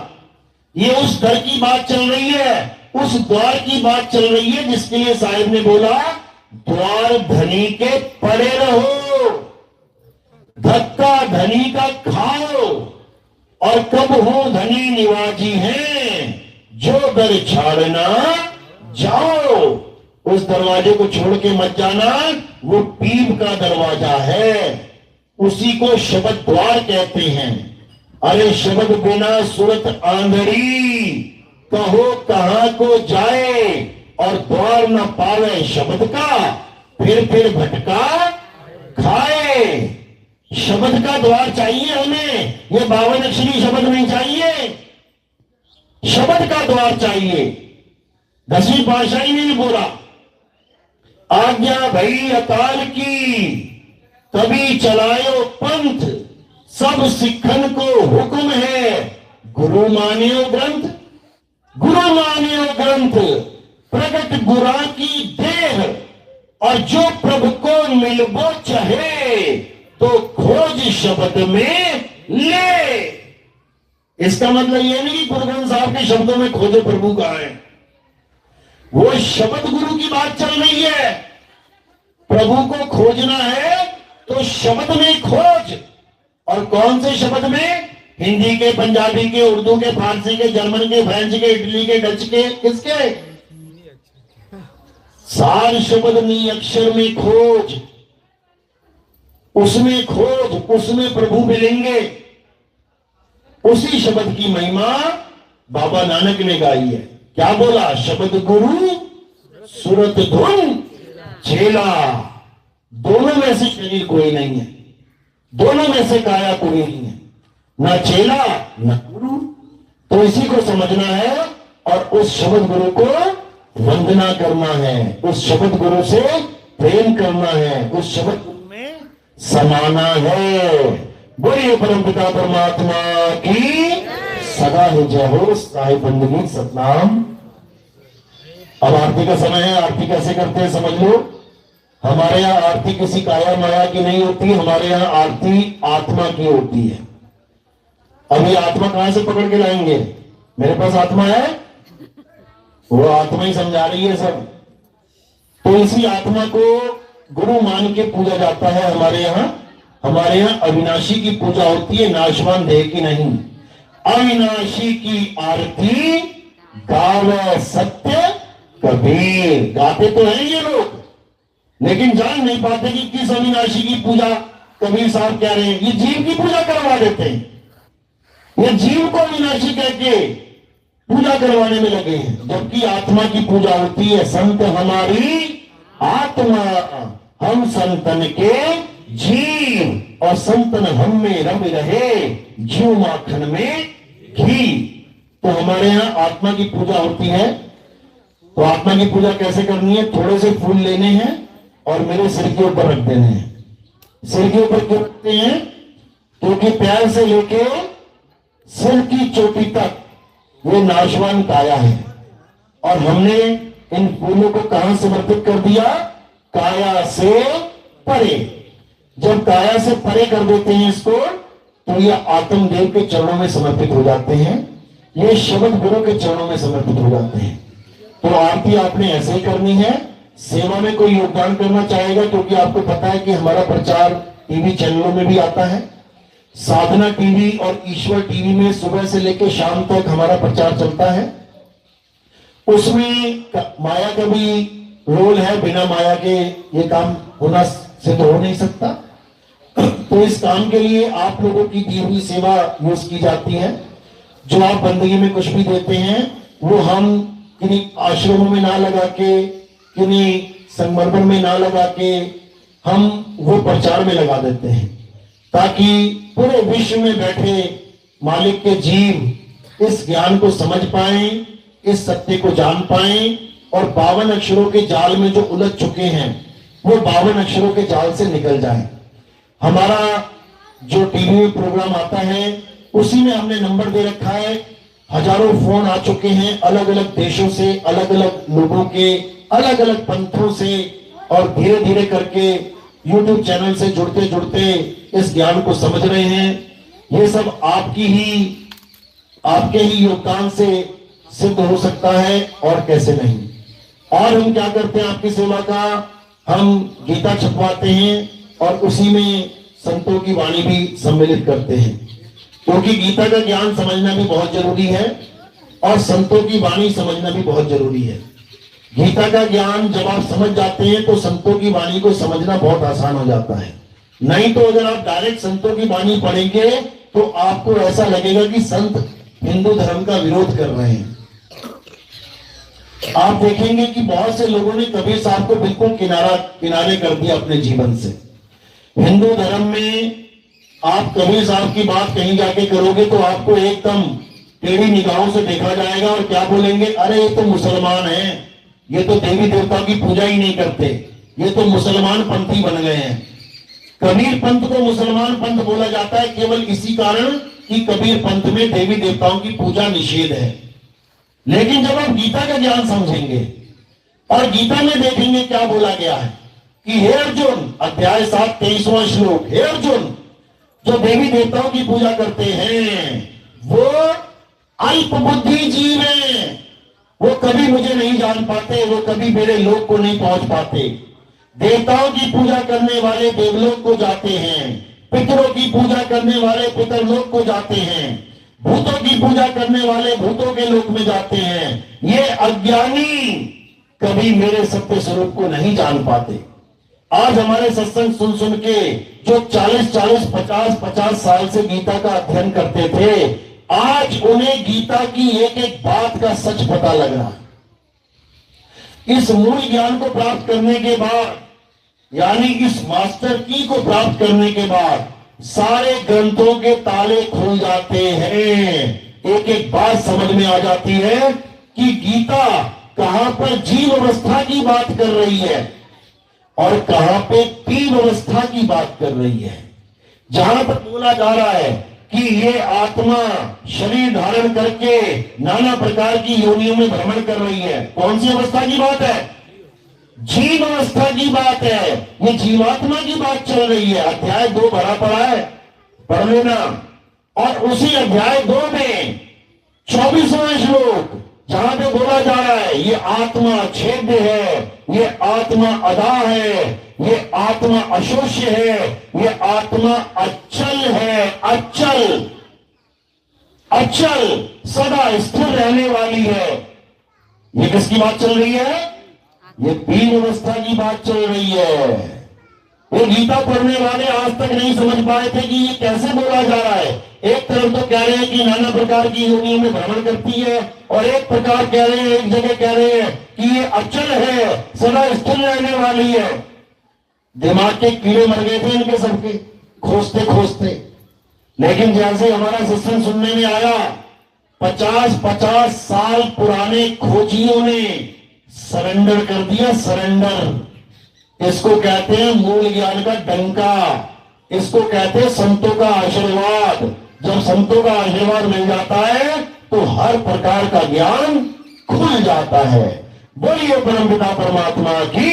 ये उस दर की बात चल रही है, उस द्वार की बात चल रही है जिसके लिए साहिब ने बोला, द्वार धनी के पड़े रहो, धक्का धनी का खाओ, और कब हो धनी निवाजी हैं, जो दर छाड़ना जाओ। उस दरवाजे को छोड़ के मत जाना, वो पीर का दरवाजा है, उसी को शब्द द्वार कहते हैं। अरे शब्द बिना सूरत आंधड़ी, कहो कहां को जाए, और द्वार न पावे शब्द का, फिर भटका खाए। शब्द का द्वार चाहिए हमें, ये 52 अक्षरी शब्द नहीं चाहिए, शब्द का द्वार चाहिए। 10वीं पातशाही ने भी बोला, आज्ञा भई अकाल की, तभी चलायो पंथ, सब सिखन को हुक्म है, गुरु मानियो ग्रंथ। गुरु मानियो ग्रंथ, प्रगट गुरा की देह, और जो प्रभु को मिलबो चाहे, तो खोज शब्द में ले। इसका मतलब यह नहीं कि गुरु ग्रंथ साहब के शब्दों में खोजो प्रभु कहां है, वो शब्द गुरु की बात चल रही है। प्रभु को खोजना है तो शब्द में खोज। और कौन से शब्द में? हिंदी के, पंजाबी के, उर्दू के, फारसी के, जर्मन के, फ्रेंच के, इटली के, डच के, किसके? सार शब्द में, अक्षर में खोज, उसमें खोज, उसमें प्रभु मिलेंगे। उसी शब्द की महिमा बाबा नानक ने गाई है। क्या बोला? शब्द गुरु सूरत धुन चेला, दोनों में से शरीर कोई नहीं है, दोनों में से काया कोई नहीं है, ना चेला ना गुरु। तो इसी को समझना है और उस शब्द गुरु को वंदना करना है, उस शब्द गुरु से प्रेम करना है, उस शब्द गुरु में समाना है। बोलिए परमपिता परमात्मा की सदा ही जय हो। साहिब बंदगी सतनाम। अब आरती का समय है। आरती कैसे करते हैं समझ लो। हमारे यहाँ आरती किसी काया माया की नहीं होती, हमारे यहाँ आरती आत्मा की होती है। अब ये आत्मा कहां से पकड़ के लाएंगे? मेरे पास आत्मा है, वो आत्मा ही समझा रही है सब। तो इसी आत्मा को गुरु मान के पूजा जाता है हमारे यहाँ। हमारे यहाँ अविनाशी की पूजा होती है, नाशवान देह की नहीं। अविनाशी की आरती गावे सत्य कबीर। गाते तो हैं ये लोग, लेकिन जान नहीं पाते कि किस अविनाशी की पूजा कबीर साहब कह रहे हैं। ये जीव की पूजा करवा देते हैं, ये जीव को अविनाशी कह के पूजा करवाने में लगे हैं, जबकि आत्मा की पूजा होती है। संत हमारी आत्मा, हम संतन के जीव, और संतन हम में रम रहे, जीव माखन में घी। तो हमारे यहाँ आत्मा की पूजा होती है। तो आत्मा की पूजा कैसे करनी है? थोड़े से फूल लेने हैं और मेरे सिर के ऊपर रख देने हैं। सिर के ऊपर क्यों रखते हैं? क्योंकि पैर से लेके सिर की चोटी तक वो नाशवान काया है, और हमने इन फूलों को कहां समर्पित कर दिया? काया से परे। जब काया से परे कर देते हैं इसको, तो ये आत्मदेव के चरणों में समर्पित हो जाते हैं, ये शब्द गुरु के चरणों में समर्पित हो जाते हैं। तो आरती आपने ऐसे ही करनी है। सेवा में कोई योगदान करना चाहेगा, क्योंकि आपको पता है कि हमारा प्रचार टीवी चैनलों में भी आता है। साधना टीवी और ईश्वर टीवी में सुबह से लेकर शाम तक हमारा प्रचार चलता है। उसमें माया का भी रोल है, बिना माया के ये काम होना सिद्ध हो नहीं सकता। तो इस काम के लिए आप लोगों की दी हुई सेवा यूज की जाती है। जो आप बंदगी में कुछ भी देते हैं, वो हम किन्हीं आश्रमों में ना लगा के, किन्हीं संगमरमर में ना लगा के, हम वो प्रचार में लगा देते हैं, ताकि पूरे विश्व में बैठे मालिक के जीव इस ज्ञान को समझ पाएं, इस सत्य को जान पाएं, और 52 अक्षरों के जाल में जो उलझ चुके हैं, वो 52 अक्षरों के जाल से निकल जाएं। हमारा जो टीवी में प्रोग्राम आता है, उसी में हमने नंबर दे रखा है। हजारों फोन आ चुके हैं अलग अलग देशों से, अलग अलग लोगों के, अलग अलग पंथों से, और धीरे धीरे करके यूट्यूब चैनल से जुड़ते जुड़ते इस ज्ञान को समझ रहे हैं। ये सब आपके ही योगदान से सिद्ध हो सकता है, और कैसे नहीं। और हम क्या करते हैं आपकी सेवा का? हम गीता छपवाते हैं, और उसी में संतों की वाणी भी सम्मिलित करते हैं, क्योंकि गीता का ज्ञान समझना भी बहुत जरूरी है, और संतों की वाणी समझना भी बहुत जरूरी है। गीता का ज्ञान जब आप समझ जाते हैं, तो संतों की वाणी को समझना बहुत आसान हो जाता है। नहीं तो अगर आप डायरेक्ट संतों की वाणी पढ़ेंगे, तो आपको ऐसा लगेगा कि संत हिंदू धर्म का विरोध कर रहे हैं। आप देखेंगे कि बहुत से लोगों ने कबीर साहब को बिल्कुल किनारे कर दिया अपने जीवन से। हिंदू धर्म में आप कबीर साहब की बात कहीं जाके करोगे, तो आपको एकदम टेढ़ी निगाहों से देखा जाएगा, और क्या बोलेंगे? अरे ये तो मुसलमान हैं, ये तो देवी देवता की पूजा ही नहीं करते, ये तो मुसलमान पंथी बन गए हैं। कबीर पंथ को मुसलमान पंथ बोला जाता है केवल इसी कारण कि कबीर पंथ में देवी देवताओं की पूजा निषेध है। लेकिन जब आप गीता का ज्ञान समझेंगे और गीता में देखेंगे क्या बोला गया है कि हे अर्जुन, अध्याय 7 23वां श्लोक, हे अर्जुन, जो देवी देवताओं की पूजा करते हैं वो अल्प बुद्धि जीव हैं, वो कभी मुझे नहीं जान पाते, वो कभी मेरे लोक को नहीं पहुंच पाते। देवताओं की पूजा करने वाले देवलोक को जाते हैं, पितरों की पूजा करने वाले पितरलोक को जाते हैं, भूतों की पूजा करने वाले भूतों के लोक में जाते हैं। ये अज्ञानी कभी मेरे सत्य स्वरूप को नहीं जान पाते। आज हमारे सत्संग सुन सुन के जो 40-40, 50-50 साल से गीता का अध्ययन करते थे, आज उन्हें गीता की एक एक बात का सच पता लग रहा है। इस मूल ज्ञान को प्राप्त करने के बाद, यानी इस मास्टर की को प्राप्त करने के बाद, सारे ग्रंथों के ताले खुल जाते हैं। एक एक बात समझ में आ जाती है कि गीता कहां पर जीव अवस्था की बात कर रही है और कहां पे तीन अवस्था की बात कर रही है। जहां पर बोला जा रहा है कि ये आत्मा शरीर धारण करके नाना प्रकार की योनियों में भ्रमण कर रही है। कौन सी अवस्था की बात है? जीव अवस्था की बात है। ये जीवात्मा की बात चल रही है। अध्याय 2 भरा पड़ा है, पढ़ लेना। और उसी अध्याय 2 में 24वां श्लोक जहां पे बोला जा रहा है ये आत्मा छेद्य है, ये आत्मा अदा है, ये आत्मा अशोष्य है, ये आत्मा अचल है। अचल, अचल, सदा स्थिर रहने वाली है। ये किसकी बात चल रही है? ये 3 अवस्था की बात चल रही है। वो गीता पढ़ने वाले आज तक नहीं समझ पाए थे कि ये कैसे बोला जा रहा है। एक तरफ तो कह रहे हैं कि नाना प्रकार की योनियों में भ्रमण करती है, और एक प्रकार कह रहे हैं, एक जगह कह रहे हैं कि ये अचल है, सदा स्थिर रहने वाली है। दिमाग के कीड़े मर गए थे इनके सबके, खोजते खोजते। लेकिन जैसे हमारा सिस्टम सुनने में आया, 50-50 साल पुराने खोजियों ने सरेंडर कर दिया। सरेंडर, इसको कहते हैं मूल ज्ञान का डंका, इसको कहते हैं संतों का आशीर्वाद। जब संतों का आशीर्वाद मिल जाता है तो हर प्रकार का ज्ञान खुल जाता है। बोलिए परमपिता परमात्मा की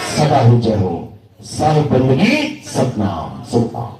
सदा ही जय हो। साहिब बंदगी सतनाम सतनाम।